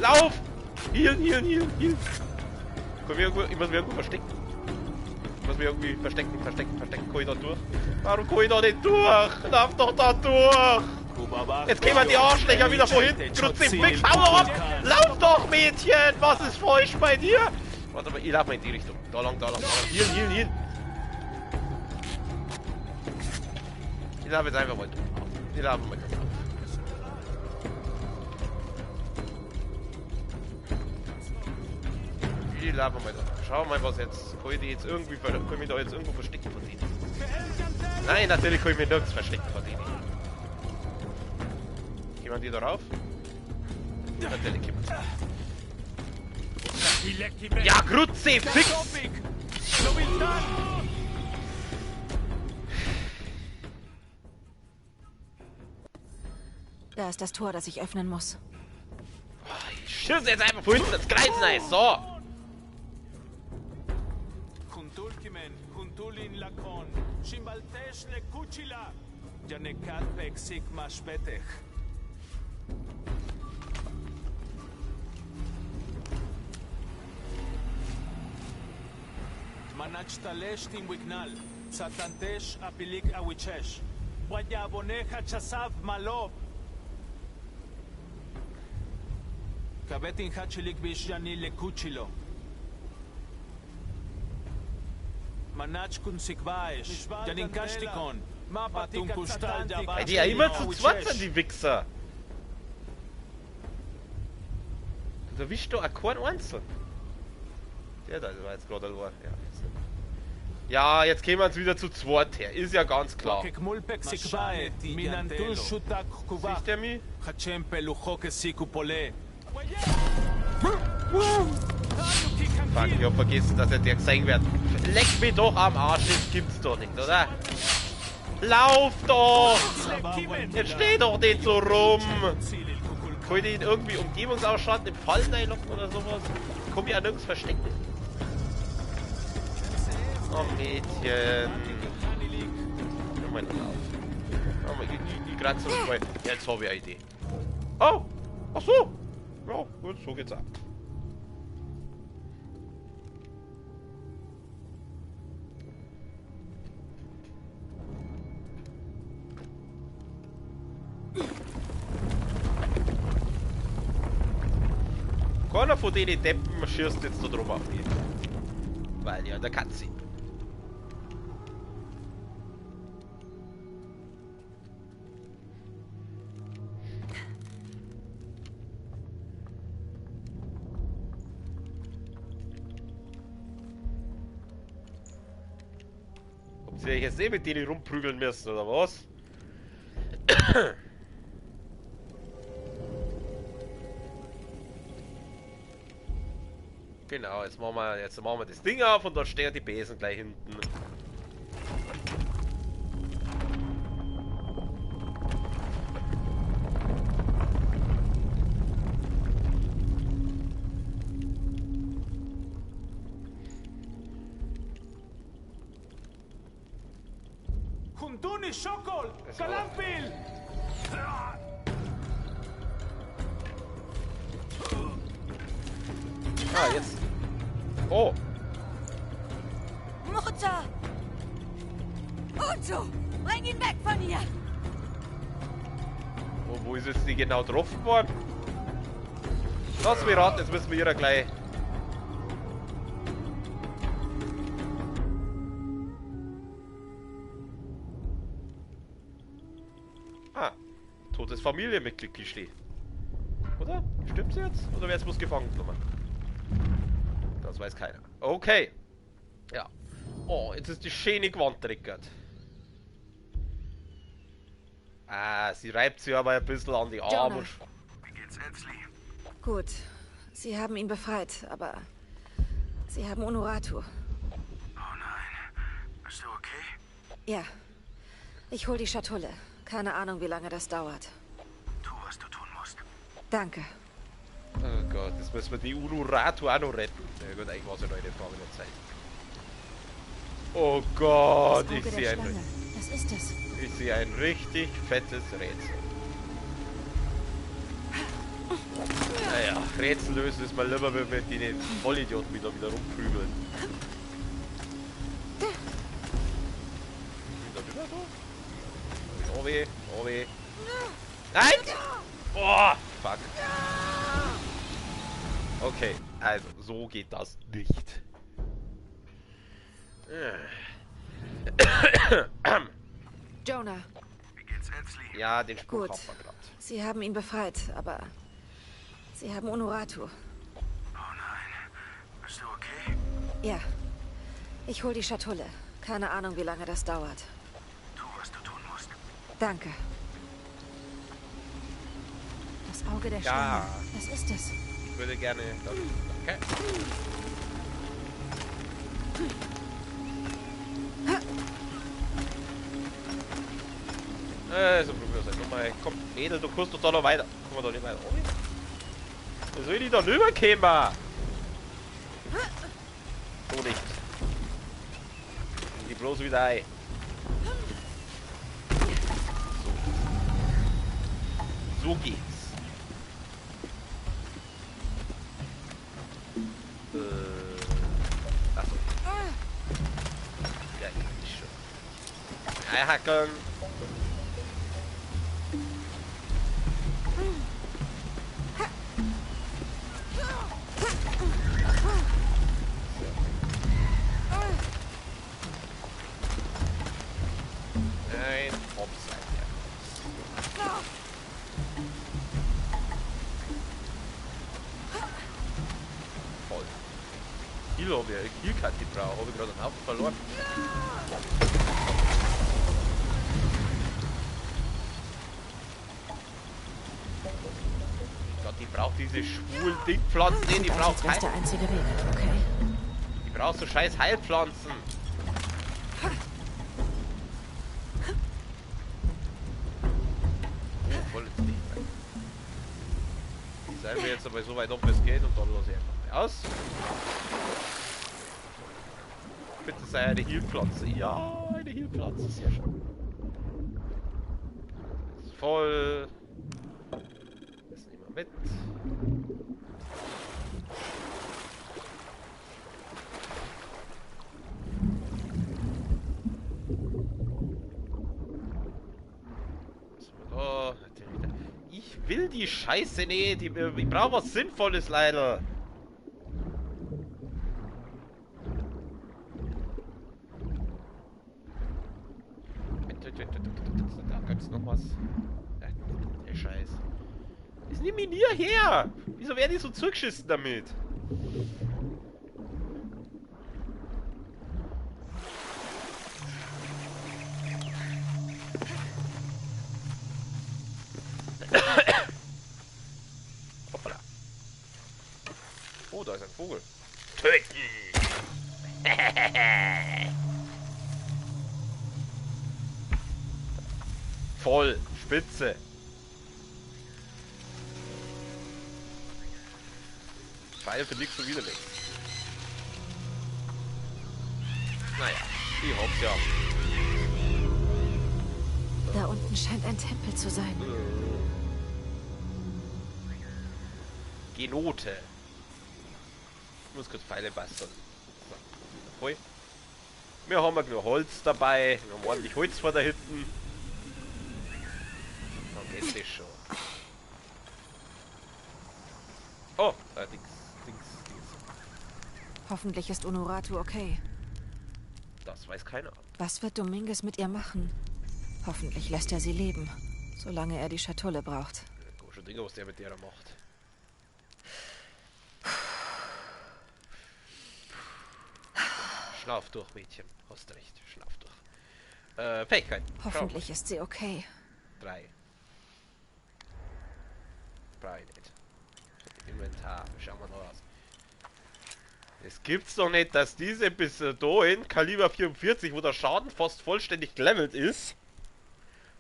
[SPEAKER 1] Lauf! Hier. Komm, ich muss mich irgendwo verstecken. Ich muss mich irgendwie verstecken. Komm ich da durch? Warum komm ich da nicht durch? Lauf doch da durch! Jetzt kämen die Arschlöcher wieder von hinten. Kruzifix, hau ab! Lauf doch, Mädchen! Was ist falsch bei dir? Warte mal, ich lauf mal in die Richtung. Da lang. Hier. Ich laufe jetzt einfach mal durch. Ich laufe mal durch. Ich laufe mal durch. Schau mal, was jetzt. Kann ich die jetzt irgendwie kann ich mich da jetzt irgendwo verstecken von denen? Nein, natürlich kann ich mich nirgends verstecken von denen. Gehen die da rauf? Ja, natürlich gehen wir. Ja, Kruzifix!
[SPEAKER 2] Da ist das Tor, das ich öffnen muss.
[SPEAKER 1] Ich schieße jetzt einfach von hinten ins Kreis rein. So!
[SPEAKER 7] Manachtalеш timwignal, satantesh apilik awichesh, wayaboneja chasav malov. Kabetin hachilik bishani lekuchilo. Manach kun sikbaesh, janin kashtikon, mapatung kustal java.
[SPEAKER 1] Die ja immer zu zweit sind, die Wichser. Du erwischst doch keinen einzeln. Der da war jetzt gerade allein. Ja, jetzt kämen wir uns wieder zu zweit her. Ist ja ganz klar. Siehst der mich? Fuck, ich hab vergessen, dass er der gesehen wird. Leck mich doch am Arsch, das gibt's doch nicht, oder? Lauf doch! Jetzt steh doch nicht so rum! Kann ich den irgendwie Umgebungsausschalten im Fall reinlocken oder sowas? Komm ich ja nirgends verstecken. Oh Mädchen. Hör mal drauf. Oh, ich gerade so mal. Jetzt habe ich eine Idee. Oh! Ach so! Ja, gut, so geht's ab. Keiner von denen Deppen schießt jetzt da drum auf ihn. Weil ja, der Cutscene. Ob sie jetzt eh mit denen rumprügeln müssen, oder was? Genau, jetzt machen wir das Ding auf und dort stehen die Besen gleich hinten.
[SPEAKER 7] Kuntuni Schokol! Kalampil!
[SPEAKER 1] Ah, jetzt. Oh.
[SPEAKER 8] Mutter! Uzo! Bring ihn weg von hier!
[SPEAKER 1] Oh, wo ist jetzt die genau getroffen worden? Lass mich raten, jetzt müssen wir hier gleich. Ah, totes Familienmitglied gesteht. Oder? Stimmt's jetzt? Oder wer jetzt muss gefangen genommen? Das weiß keiner. Okay. Ja. Oh, jetzt ist die schöne Gewand triggert. Ah, sie reibt sich aber ein bisschen an die Arme.
[SPEAKER 2] Jonah.
[SPEAKER 4] Wie geht's Elsley?
[SPEAKER 2] Gut. Sie haben ihn befreit, aber sie haben Unuratu.
[SPEAKER 4] Oh nein. Bist du okay?
[SPEAKER 2] Ja. Ich hol die Schatulle. Keine Ahnung, wie lange das dauert.
[SPEAKER 4] Tu, was du tun musst.
[SPEAKER 2] Danke.
[SPEAKER 1] Oh Gott, jetzt müssen wir die Unuratu auch noch retten. Ja gut, eigentlich war es ja noch eine Frage der Zeit. Oh Gott,
[SPEAKER 2] Das Auge
[SPEAKER 1] ich
[SPEAKER 2] der
[SPEAKER 1] sehe
[SPEAKER 2] Schlange. Was ist es?
[SPEAKER 1] Ich sehe ein richtig fettes Rätsel. Naja, Rätsel lösen ist mal lieber, wenn wir den Vollidioten wieder rumprügeln. Oh weh, oh weh. Nein! Oh, fuck. Okay, also, so geht das nicht.
[SPEAKER 2] Jonah.
[SPEAKER 4] Wie geht's Elsley?
[SPEAKER 1] Ja, den Spruch
[SPEAKER 2] Gut.
[SPEAKER 1] haben wir gerade.
[SPEAKER 2] Sie haben ihn befreit, aber sie haben Unuratu.
[SPEAKER 4] Oh nein. Bist du okay?
[SPEAKER 2] Ja. Ich hol die Schatulle. Keine Ahnung, wie lange das dauert.
[SPEAKER 4] Tu, was du tun musst.
[SPEAKER 2] Danke. Das Auge der
[SPEAKER 1] Ja.
[SPEAKER 2] Schlange. Was ist es?
[SPEAKER 1] Ich würde gerne... Okay. So probieren wir es halt nochmal. Komm, Mädel, du kannst doch da noch weiter. Kommen wir doch nicht weiter. Oh, wie soll die da rüberkommen? So nicht. Die bloß wieder ein. So geht's. Achso. Ja, ich schon. Einhacken. Nein, Offside. Voll. Heal habe ich, Heal-Cut gebraucht, habe ich gerade einen Haufen verloren. Gott, die braucht diese schwulen Dingpflanzen, nee, die braucht
[SPEAKER 2] Das ist der einzige Weg, okay?
[SPEAKER 1] Die braucht so scheiß Heilpflanzen. Oh, voll ins Licht rein. Seien wir jetzt aber so weit ob es geht und dann lasse ich einfach mal aus. Bitte sei eine Heilpflanze. Ja, eine Heilpflanze, sehr schön. Ist voll. Das nehmen wir mit. Oh, ich will die Scheiße nicht. Ich brauche was Sinnvolles leider. Da gibt's noch was. Der Scheiß. Ist nimm ihn hierher! Wieso werden die so zugeschissen damit? Hoppala. Oh, da ist ein Vogel. Töten! Voll, spitze. Pfeil für nichts und wieder nichts. Naja, ich hoff's ja.
[SPEAKER 2] Da unten scheint ein Tempel zu sein.
[SPEAKER 1] Genote. Ich muss kurz Pfeile basteln. So. Voll. Wir haben ja genug Holz dabei. Wir haben ordentlich Holz vor da hinten. Dann geht das schon. Oh, Dings.
[SPEAKER 2] Hoffentlich ist Honoratu okay.
[SPEAKER 1] Das weiß keiner.
[SPEAKER 2] Was wird Dominguez mit ihr machen? Hoffentlich lässt er sie leben, solange er die Schatulle braucht.
[SPEAKER 1] Komische Dinge, was der mit der da macht. Schlaf durch, Mädchen. Hast recht, schlaf durch. Fähigkeiten.
[SPEAKER 2] Hoffentlich ist sie okay.
[SPEAKER 1] 3. Brauche nicht. Inventar. Schauen wir noch aus. Es gibt's doch nicht, dass diese bis dahin Kaliber 44, wo der Schaden fast vollständig gelevelt ist,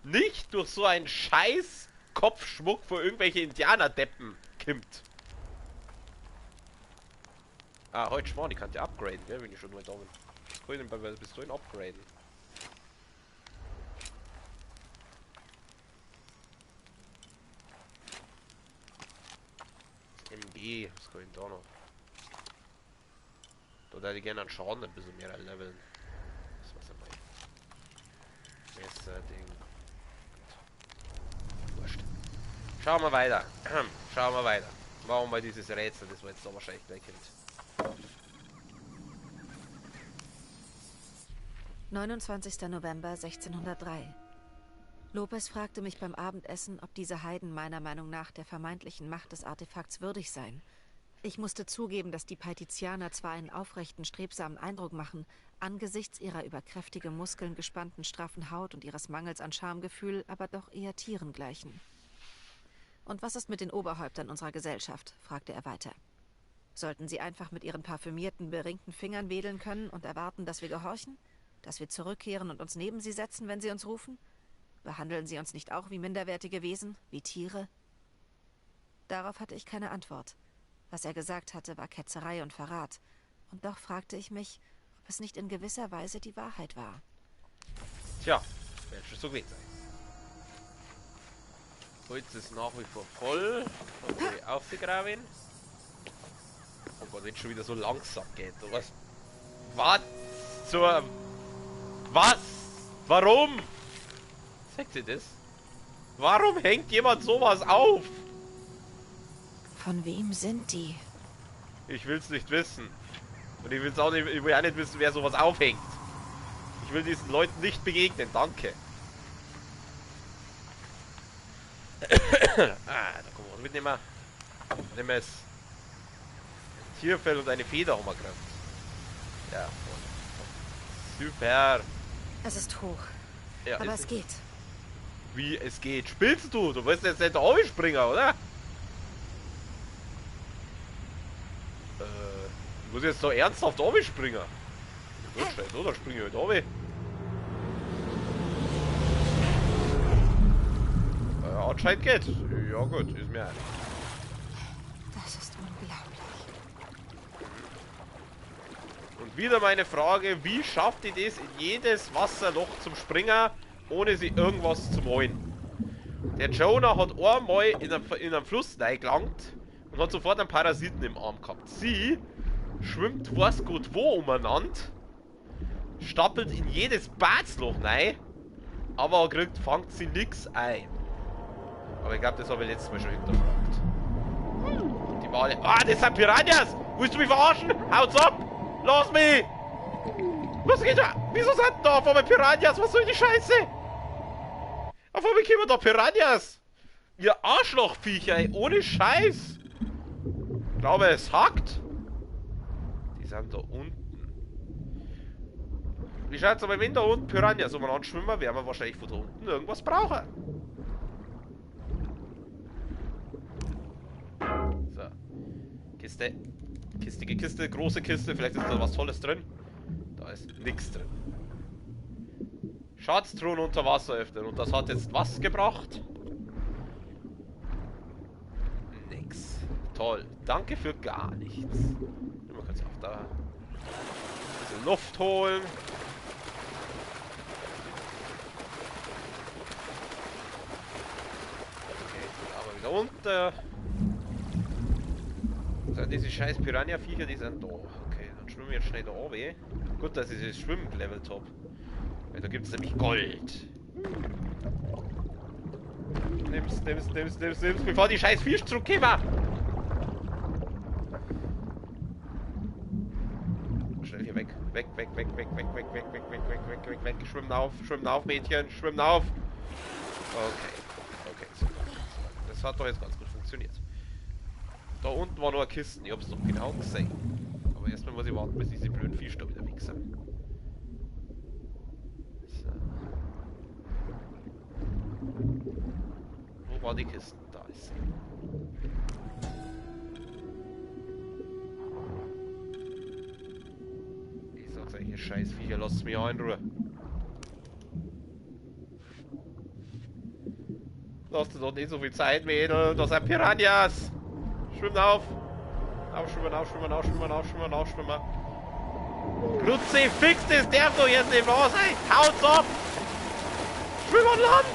[SPEAKER 1] nicht durch so einen scheiß Kopfschmuck für irgendwelche Indianerdeppen kimmt. Ah, heute Schmarrn, die kann ja upgraden, gell, wenn ich schon mal da bin. Was kann ich denn bei der Pistole upgraden? MG, was kann ich denn da noch? Da hätte ich gerne einen Schaden ein bisschen mehr leveln. Das war's einmal. Messer, Ding. Gut. Wurscht. Schauen wir weiter. Schauen wir weiter. Machen wir mal dieses Rätsel, das wir jetzt da wahrscheinlich gleich kommt.
[SPEAKER 2] 29. November 1603. Lopez fragte mich beim Abendessen, ob diese Heiden meiner Meinung nach der vermeintlichen Macht des Artefakts würdig seien. Ich musste zugeben, dass die Paitizianer zwar einen aufrechten, strebsamen Eindruck machen, angesichts ihrer über kräftige Muskeln gespannten, straffen Haut und ihres Mangels an Schamgefühl, aber doch eher Tieren gleichen. »Und was ist mit den Oberhäuptern unserer Gesellschaft?« fragte er weiter. »Sollten sie einfach mit ihren parfümierten, beringten Fingern wedeln können und erwarten, dass wir gehorchen? Dass wir zurückkehren und uns neben sie setzen, wenn sie uns rufen? Behandeln sie uns nicht auch wie minderwertige Wesen, wie Tiere?« Darauf hatte ich keine Antwort. Was er gesagt hatte, war Ketzerei und Verrat. Und doch fragte ich mich, ob es nicht in gewisser Weise die Wahrheit war.
[SPEAKER 1] Tja, wird schon so gewesen sein. Holz ist nach wie vor voll. Okay, aufgegraben. Oh Gott, wenn es schon wieder so langsam geht. Was? Was zur... Was? Warum? Sagt ihr das? Warum hängt jemand sowas auf?
[SPEAKER 2] Von wem sind die?
[SPEAKER 1] Ich will's nicht wissen. Und ich will's auch nicht, ich will auch nicht wissen, wer sowas aufhängt. Ich will diesen Leuten nicht begegnen, danke. Da können wir mitnehmen. Nehmen wir es. Tierfell und eine Feder haben wir gekriegt. Ja, super.
[SPEAKER 2] Es ist hoch.
[SPEAKER 1] Ja,
[SPEAKER 2] aber es geht.
[SPEAKER 1] Wie es geht? Spielst du? Du willst jetzt nicht da springen, oder? Ich muss jetzt da ernsthaft springen. Gut, scheiße, oder? Springe ich halt runter. Anscheinend geht. Ja gut, ist mir ein.
[SPEAKER 2] Das ist unglaublich.
[SPEAKER 1] Und wieder meine Frage, wie schafft ihr das in jedes Wasserloch zum Springen, ohne sie irgendwas zu holen? Der Jonah hat einmal in einem Fluss reingelangt und hat sofort einen Parasiten im Arm gehabt. Sie schwimmt weiß gut wo umeinander, stappelt in jedes Badsloch rein, aber fangt sie nix ein. Aber ich glaube, das habe ich letztes Mal schon hinterfragt. Die Wale. Ah, das sind Piranhas! Willst du mich verarschen? Haut's ab! Lass mich! Was geht da? Wieso sind da auf einmal Piranhas? Was soll die Scheiße? Auf einmal kommen da Piranhas! Ihr Arschlochviecher, ey, ohne Scheiß! Ich glaube, es hackt. Die sind da unten. Wie schaut's aber, wenn da unten Piranhas umeinander schwimmen, werden wir wahrscheinlich von da unten irgendwas brauchen. So. Kiste. Kistige Kiste, große Kiste, vielleicht ist da was Tolles drin. Da ist nichts drin. Schatztruhen unter Wasser öffnen. Und das hat jetzt was gebracht? Nix. Toll. Danke für gar nichts. Mal kurz auf da. Ein bisschen Luft holen. Okay, aber wieder unter. diese scheiß Piranha-Viecher, die sind da. Okay, dann schwimmen wir jetzt schnell da oben. Gut, dass ich das Schwimmen gelevelt habe. Weil da gibt es nämlich Gold. Nimm's, bevor die scheiß Fisch zurückkommen. Schnell hier weg. Weg. Schwimmen auf, Mädchen, schwimmen auf. Okay, super. Das hat doch jetzt ganz gut funktioniert. Da unten war noch eine Kiste, ich hab's doch genau gesehen. Aber erstmal muss ich warten, bis diese blöden Fische da wieder weg sind. So. Wo war die Kiste? Da ist sie. Ich sag's euch, ihr Scheißviecher, lasst mich auch in Ruhe. Lasst ihr doch nicht so viel Zeit, Mädel, das sind Piranhas! Schwimmen auf! Aufschwimmen! Kruzifix, das darf doch jetzt nicht wahr sein! Haut's ab! Schwimm an Land!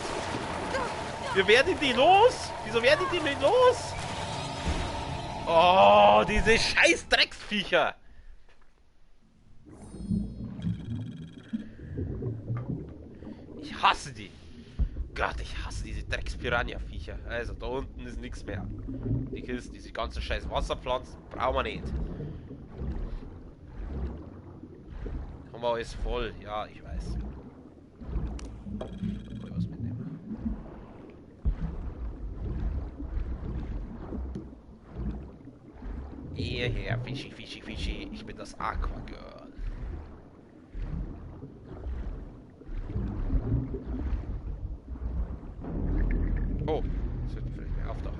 [SPEAKER 1] Wir werden die los! Wieso werden die nicht los? Oh, diese scheiß Drecksviecher! Ich hasse die! Gott, ich hasse diese Drecks-Piranha-Viecher. Also, da unten ist nichts mehr. Die Kiste, diese ganzen scheiß Wasserpflanzen, brauchen wir nicht. Haben wir alles voll. Ja, ich weiß. Mal was mitnehmen. Hierher, Fischi. Ich bin das Aquagirl. Oh, das wird vielleicht mehr auftauchen.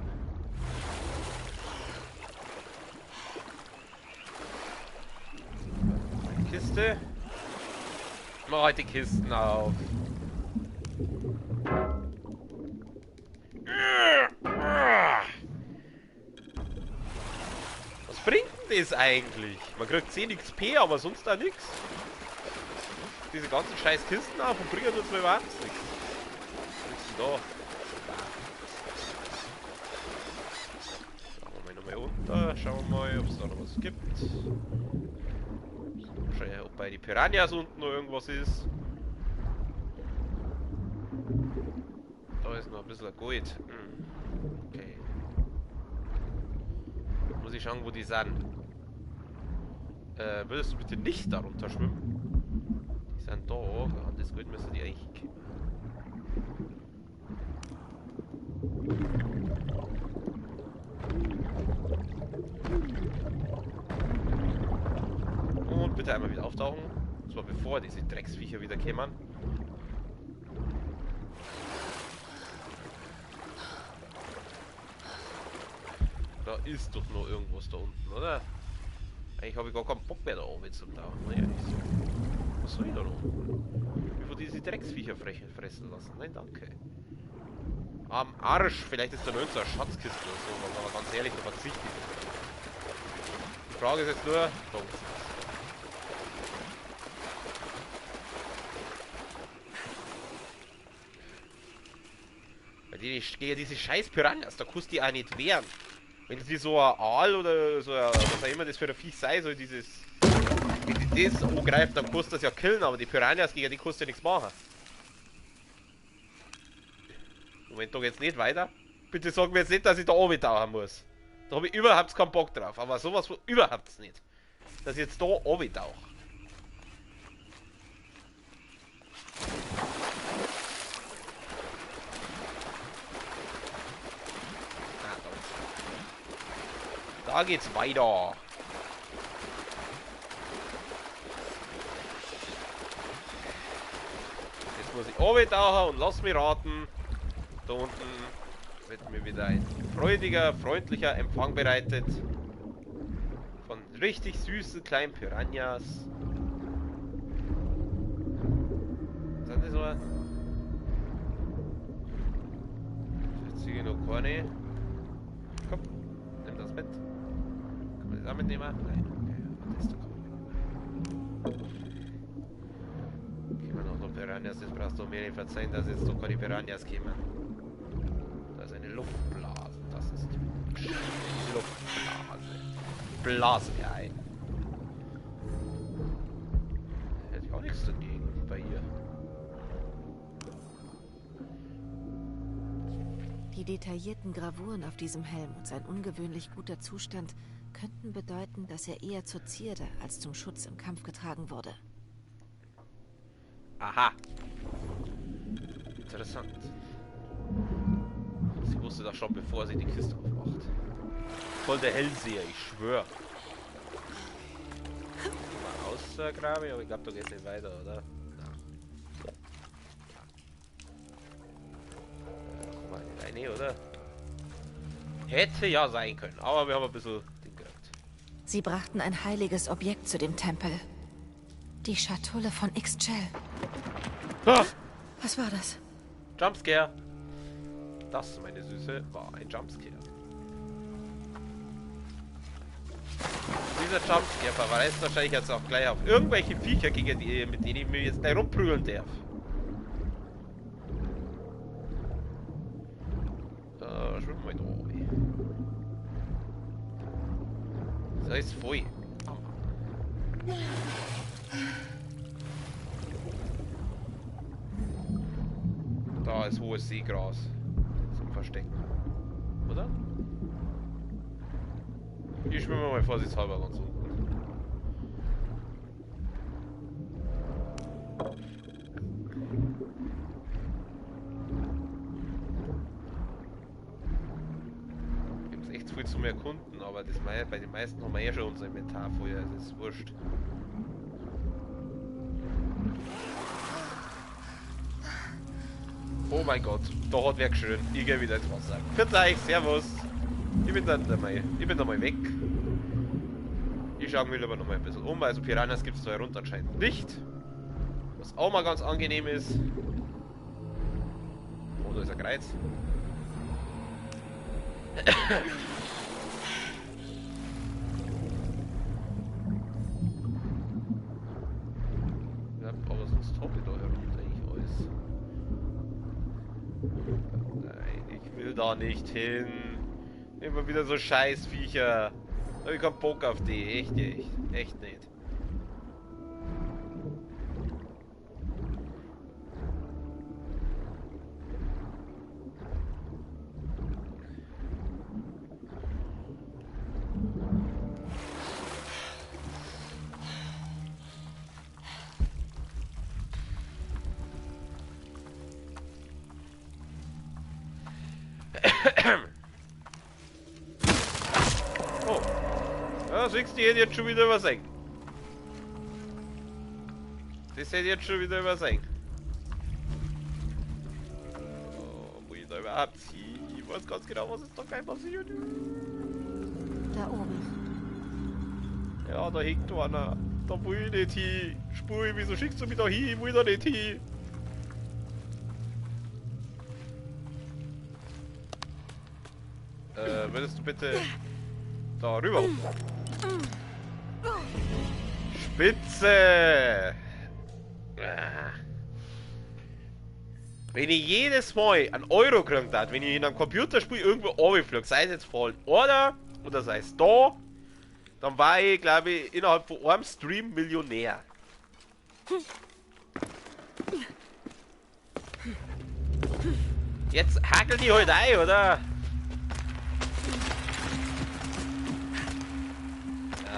[SPEAKER 1] Die Kiste. Mach halt die Kisten auf. Was bringt denn das eigentlich? Man kriegt 10 XP, aber sonst da nichts. Diese ganzen scheiß Kisten auf und bringen uns mal überhaupt nichts. Was ist denn da? Runter, schauen wir mal, ob es da noch was gibt. Schau ja, ob bei den Piranhas unten noch irgendwas ist. Da ist noch ein bisschen Gold. Okay. Muss ich schauen, wo die sind. Würdest du bitte nicht darunter schwimmen? Die sind da. An das Gold müssen die eigentlich kommen. Und bitte einmal wieder auftauchen. Und zwar bevor diese Drecksviecher wieder kämen. Da ist doch noch irgendwas da unten, oder? Eigentlich habe ich gar keinen Bock mehr da oben zum Tauchen. Naja, was soll ich da noch? Bevor diese Drecksviecher fressen lassen. Nein, danke. Am Arsch. Vielleicht ist da noch irgendeine Schatzkiste oder so, aber ganz ehrlich, da verzichte ich. Die Frage ist jetzt nur, da gegen diese scheiß Piranhas, da kannst du die auch nicht wehren. Wenn sie so ein Aal oder so ein, was auch immer das für ein Viech sei, so dieses, wenn die das angreift, dann kannst du das ja killen, aber die Piranhas, gegen die kannst du ja nichts machen. Moment, da geht's nicht weiter. Bitte sag mir jetzt nicht, dass ich da oben tauchen muss. Da habe ich überhaupt keinen Bock drauf, aber sowas von überhaupt nicht. Dass ich jetzt da oben tauche. Da geht's weiter. Jetzt muss ich oben tauchen und lass mich raten. Da unten wird mir wieder ein freudiger, freundlicher Empfang bereitet. Von richtig süßen kleinen Piranhas. Sind die so? Jetzt sehe ich noch keine. Komm, nimm das mit. Kann man das auch mitnehmen? Nein, okay, das ist doch kommen noch Piranhas, das brauchst du mir nicht verzeihen, dass jetzt doch keine Piranhas kommen. Da ist eine Luftblase, das ist diese Luftblase. blase mir ein. Hätte ich auch nichts dagegen bei ihr.
[SPEAKER 2] Die detaillierten Gravuren auf diesem Helm und sein ungewöhnlich guter Zustand könnten bedeuten, dass er eher zur Zierde als zum Schutz im Kampf getragen wurde.
[SPEAKER 1] Aha. Interessant. Sie wusste das schon, bevor sie die Kiste aufmacht. Voll der Hellseher, ich schwör. Mal ausgraben, aber ich glaube, da geht's nicht weiter, oder? Guck mal, nicht rein, oder? Hätte ja sein können, aber wir haben ein bisschen den gehabt.
[SPEAKER 2] Sie brachten ein heiliges Objekt zu dem Tempel. Die Schatulle von Ixchel.
[SPEAKER 1] Ah!
[SPEAKER 2] Was war das?
[SPEAKER 1] Jumpscare. Das, meine Süße, war ein Jumpscare. Dieser Jumpscare verweist wahrscheinlich jetzt auch gleich auf irgendwelche Viecher, gegen die, mit denen ich mir jetzt gleich rumprügeln darf. Schwimmen wir da oben. Das ist voll. Da ist hohes Seegras zum Verstecken. Oder? Hier schwimmen wir mal vorsichtshalber ganz unten. Gibt echt viel zum Erkunden, aber das bei den meisten haben wir ja schon unser Inventar vorher, das ist wurscht. Oh mein Gott, da hat wer geschrien. Ich gehe wieder ins Wasser. Für euch, servus. Ich bin dann mal weg. Ich schaue mir aber noch mal ein bisschen um. Also Piranhas gibt es da herunter anscheinend nicht. Was auch mal ganz angenehm ist. Oh, da ist ein Kreuz. Ja, aber sonst habe ich da herunter eigentlich alles. Nein, ich will da nicht hin. Immer wieder so Scheißviecher. Da hab ich keinen Bock auf die. Echt nicht. Oh. Ja, siehst du, die hätte jetzt schon wieder übersehen. Das hätte jetzt schon wieder übersehen. Oh, wo ich da überhaupt hin? Ich weiß ganz genau, was ist da gleich passiert.
[SPEAKER 2] Da oben.
[SPEAKER 1] Ja, da hängt einer. Da will ich nicht hin. Spui, wieso schickst du mich da hin? Ich will da nicht hin. Würdest du bitte da rüber? Spitze! Wenn ich jedes Mal einen Euro kriegen darf, wenn ich in einem Computerspiel irgendwo runterfliege, sei es jetzt Fallen oder sei es da, dann war ich, glaube ich, innerhalb von einem Stream Millionär. Jetzt hackel die halt ein, oder?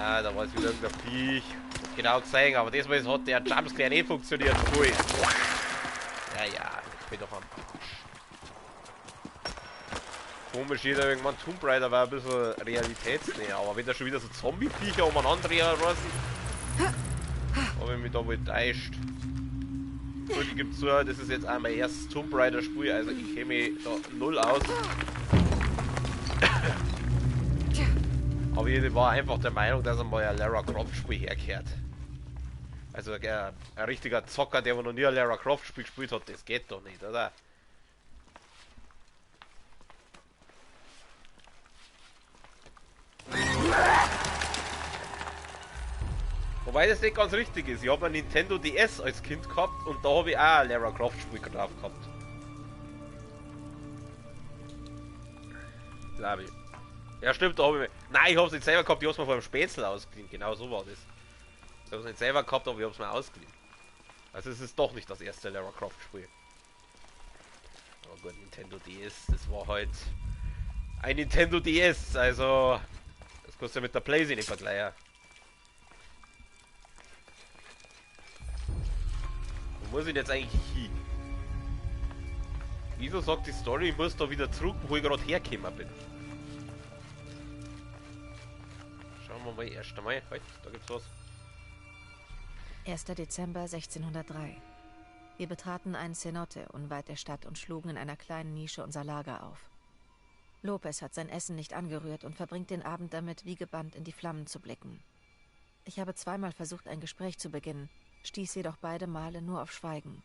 [SPEAKER 1] Ah, da war es wieder irgendein Viech. Genau gesehen, aber das Mal hat der Jumpscare nicht funktioniert. Cool. Ja, ich bin doch am Arsch. Komisch, jeder irgendwann Tomb Raider war ein bisschen realitätsnäher, aber wenn da schon wieder so Zombie-Viecher umeinander reißen, habe ich mich da wohl täuscht. Gut, ich gebe zu, das ist jetzt auch mein erstes Tomb Raider-Spiel, also ich kenne mich da null aus. Aber ich war einfach der Meinung, dass er mal ein Lara Croft Spiel herkehrt. Also ein richtiger Zocker, der noch nie ein Lara Croft Spiel gespielt hat, das geht doch nicht, oder? Wobei das nicht ganz richtig ist. Ich habe ein Nintendo DS als Kind gehabt und da habe ich auch ein Lara Croft Spiel drauf gehabt. Glaube ich. Ja, stimmt, da hab ich mir... Nein, ich hab's nicht selber gehabt, ich hab's mir vor dem Spätzle ausgeliehen. Genau so war das. Ich hab's nicht selber gehabt, aber ich hab's mir ausgeliehen. Also es ist doch nicht das erste Lara Croft Spiel. Aber gut, Nintendo DS, das war halt ein Nintendo DS, also das kannst du ja mit der PlayStation nicht vergleichen. Wo muss ich jetzt eigentlich hin? Wieso sagt die Story, ich muss da wieder zurück, wo ich gerade hergekommen bin? Schauen wir mal erst einmal. Halt, da gibt's was.
[SPEAKER 2] 1. Dezember 1603. Wir betraten einen Cenote unweit der Stadt und schlugen in einer kleinen Nische unser Lager auf. Lopez hat sein Essen nicht angerührt und verbringt den Abend damit, wie gebannt in die Flammen zu blicken. Ich habe zweimal versucht, ein Gespräch zu beginnen, stieß jedoch beide Male nur auf Schweigen.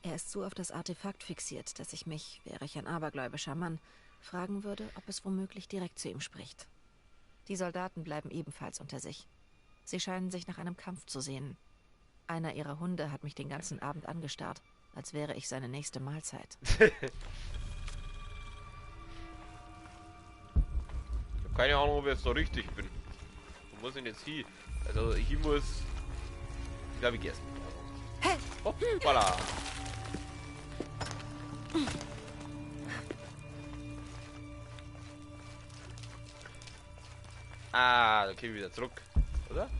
[SPEAKER 2] Er ist so auf das Artefakt fixiert, dass ich mich, wäre ich ein abergläubischer Mann, fragen würde, ob es womöglich direkt zu ihm spricht. Die Soldaten bleiben ebenfalls unter sich. Sie scheinen sich nach einem Kampf zu sehnen. Einer ihrer Hunde hat mich den ganzen Abend angestarrt, als wäre ich seine nächste Mahlzeit.
[SPEAKER 1] Ich habe keine Ahnung, ob ich jetzt da richtig bin. Wo muss ich denn jetzt hin? Also ich muss... Ich glaube, ich gehe erst mit. Hoppala! Ah, da gehen wir wieder zurück, oder?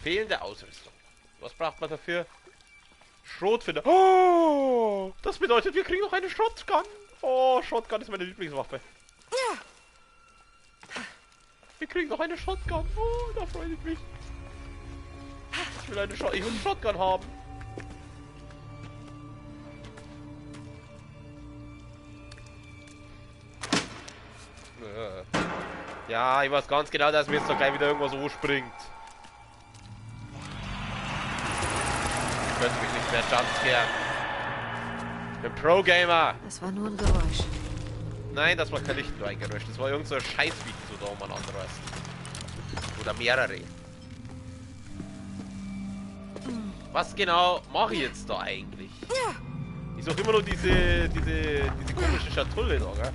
[SPEAKER 1] Fehlende Ausrüstung. Was braucht man dafür? Schrotfinder. Oh, das bedeutet, wir kriegen noch eine Shotgun. Oh, Shotgun ist meine Lieblingswaffe. Wir kriegen noch eine Shotgun. Oh, da freue ich mich. Ich will eine Shotgun haben. Ja, ich weiß ganz genau, dass mir jetzt doch gleich wieder irgendwas hochspringt. Ich könnte mich nicht mehr jumpscaren. Ich bin Pro-Gamer.
[SPEAKER 2] Das war nur ein Geräusch.
[SPEAKER 1] Nein, das war kein Lichtgeräusch. Das war irgend so ein Scheißvieh, so da umeinander hast. Oder mehrere. Was genau mache ich jetzt da eigentlich? Ich suche immer nur diese komische Schatulle da, gell?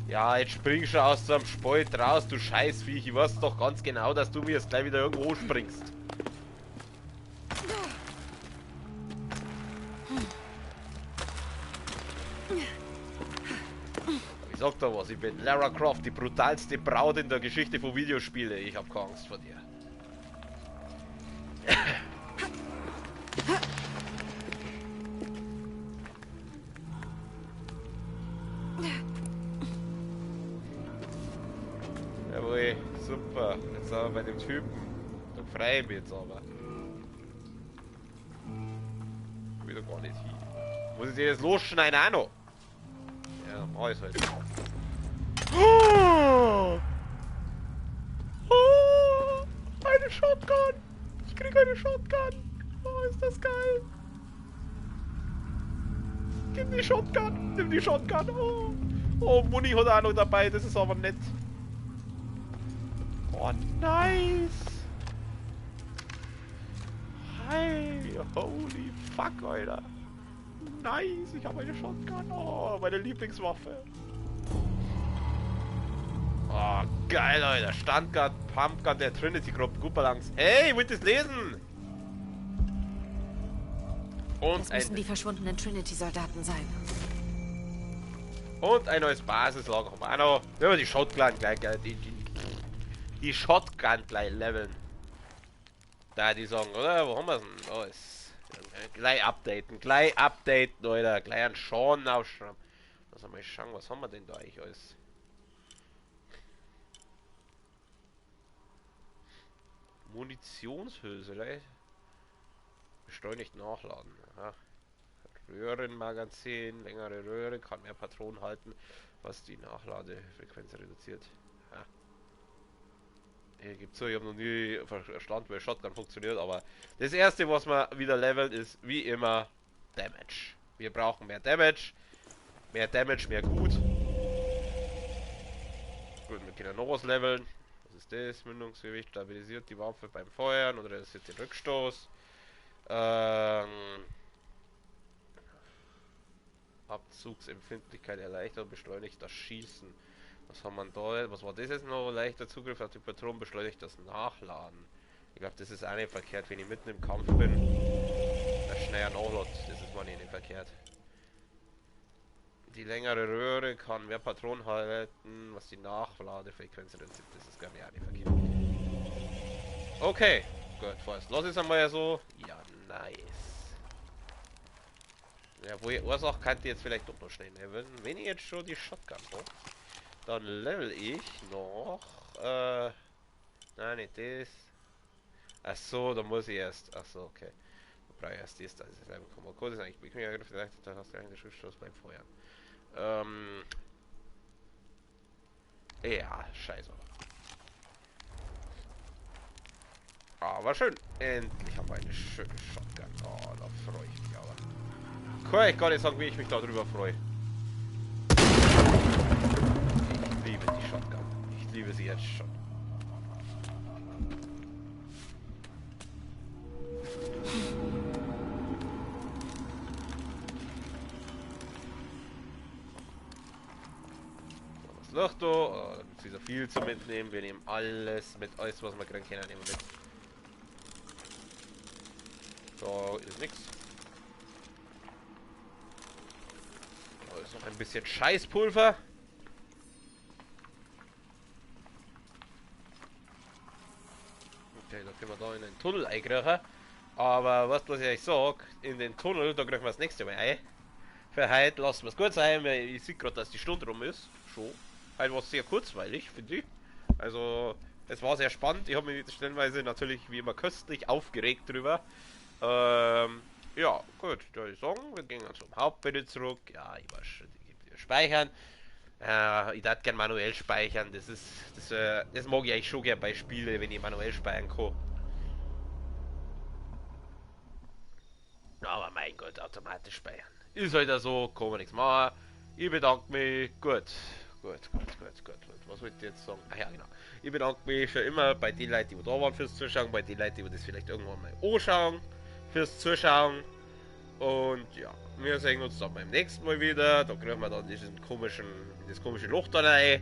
[SPEAKER 1] Ja, jetzt springst du aus so einem Spalt raus, du Scheißviech. Ich weiß doch ganz genau, dass du mir jetzt gleich wieder irgendwo springst. Ich sag da was, ich bin Lara Croft, die brutalste Braut in der Geschichte von Videospielen. Ich hab keine Angst vor dir. Jawohl, super. Jetzt sind wir bei dem Typen. Da freue ich mich jetzt aber. Ich will da gar nicht hin. Muss ich dir jetzt losschneiden auch noch? Ja, dann mach ich's halt. Oh! Oh! Eine Shotgun! Ich krieg eine Shotgun! Oh, ist das geil! Gib die Shotgun! Nimm die Shotgun! Oh! Oh, Muni hat auch noch dabei, das ist aber nett. Oh, nice! Hey, holy fuck, Alter! Nice, ich habe eine Shotgun. Oh, meine Lieblingswaffe. Oh, geil, Alter. Standguard, Pumpgun der Trinity Gruppe langs. Hey, wollt ihr das lesen? Und
[SPEAKER 2] das müssen die verschwundenen Trinity-Soldaten sein.
[SPEAKER 1] Und ein neues Basislager haben wir auch noch. Ja, die Shotgun gleich, die Shotgun gleich leveln. Da die sagen, oder? Wo haben wir es denn? Da ist. Gleich updaten, Leute. Gleich einen Schaden aufschreiben. Lass mal schauen, was haben wir denn da eigentlich alles? Munitionshülse, Leute. Beschleunigt nachladen. Aha. Röhrenmagazin, längere Röhre, kann mehr Patronen halten, was die Nachladefrequenz reduziert. Ja. Hier gibt's so, ich habe noch nie verstanden, wie Shotgun funktioniert, aber das erste, was man wieder levelt, ist wie immer Damage. Wir brauchen mehr Damage, mehr Gut. Gut, wir können noch was leveln. Das ist das? Mündungsgewicht stabilisiert die Waffe beim Feuern oder das ist den Rückstoß. Abzugsempfindlichkeit erleichtert, beschleunigt das Schießen. Was haben wir da? Was war das jetzt noch? Leichter Zugriff auf die Patronen, beschleunigt das Nachladen. Ich glaube, das ist auch nicht verkehrt, wenn ich mitten im Kampf bin. Das schneller nachlädt, das ist mal nicht verkehrt. Die längere Röhre kann mehr Patronen halten, was die Nachladefrequenz reduziert. Das ist gar nicht verkehrt. Okay, gut, vorerst lass es einmal so. Ja, nice. Ja, wo ich Ursache könnte jetzt vielleicht doch noch schnell nehmen. Wenn ich jetzt schon die Shotgun habe, dann level ich noch. Nein, nicht das. Achso, da muss ich erst. Achso, okay. Da brauche ich erst das, da ist es einfach mal kurz. Ist eigentlich bequem ergriffen, da hast du einen Schussstoß beim Feuern. Ja, scheiße. Aber schön. Endlich haben wir eine schöne Shotgun. Oh, da freue ich mich aber. Kann ich gar nicht sagen, wie ich mich darüber freue. Ich liebe die Shotgun. Ich liebe sie jetzt schon. Noch da, oh, da gibt es wieder viel zu mitnehmen. Wir nehmen alles mit, alles was wir kriegen können, nehmen wir mit. Da ist nichts. Da ist noch ein bisschen Scheißpulver. Okay, da können wir da in den Tunnel einkriegen. Aber was ich euch sag, in den Tunnel, da kriegen wir das nächste Mal ein. Für heute lassen wir es gut sein, weil ich sehe gerade, dass die Stunde rum ist. Schon. Halt war es sehr kurzweilig, finde ich. Also, es war sehr spannend. Ich habe mich stellenweise natürlich wie immer köstlich aufgeregt drüber. Ja, gut, da würde ich sagen, wir gehen zum Hauptbild zurück. Ja, ich weiß schon, ich speichern. Ich darf gerne manuell speichern. Das mag ich eigentlich schon gerne bei Spielen, wenn ich manuell speichern kann. Aber mein Gott, automatisch speichern. Ist halt so, kann man nichts machen. Ich bedanke mich. Gut. Was wollte ich jetzt sagen? Ach ja, genau. Ich bedanke mich schon immer bei den Leuten, die da waren fürs Zuschauen, bei den Leuten, die das vielleicht irgendwann mal anschauen, fürs Zuschauen. Und ja, wir sehen uns dann beim nächsten Mal wieder. Da kriegen wir dann das komische Loch da rein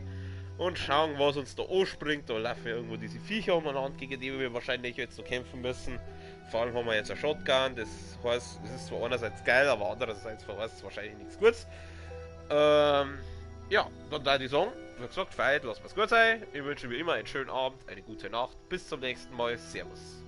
[SPEAKER 1] und schauen, was uns da anspringt. Da laufen irgendwo diese Viecher umeinander, gegen die wir wahrscheinlich jetzt so kämpfen müssen. Vor allem haben wir jetzt eine Shotgun, das heißt, es ist zwar einerseits geil, aber andererseits verheißt es wahrscheinlich nichts Gutes. Ja, dann da die Song. Wie gesagt, für heute lasst es gut sein. Ich wünsche wie immer einen schönen Abend, eine gute Nacht. Bis zum nächsten Mal. Servus.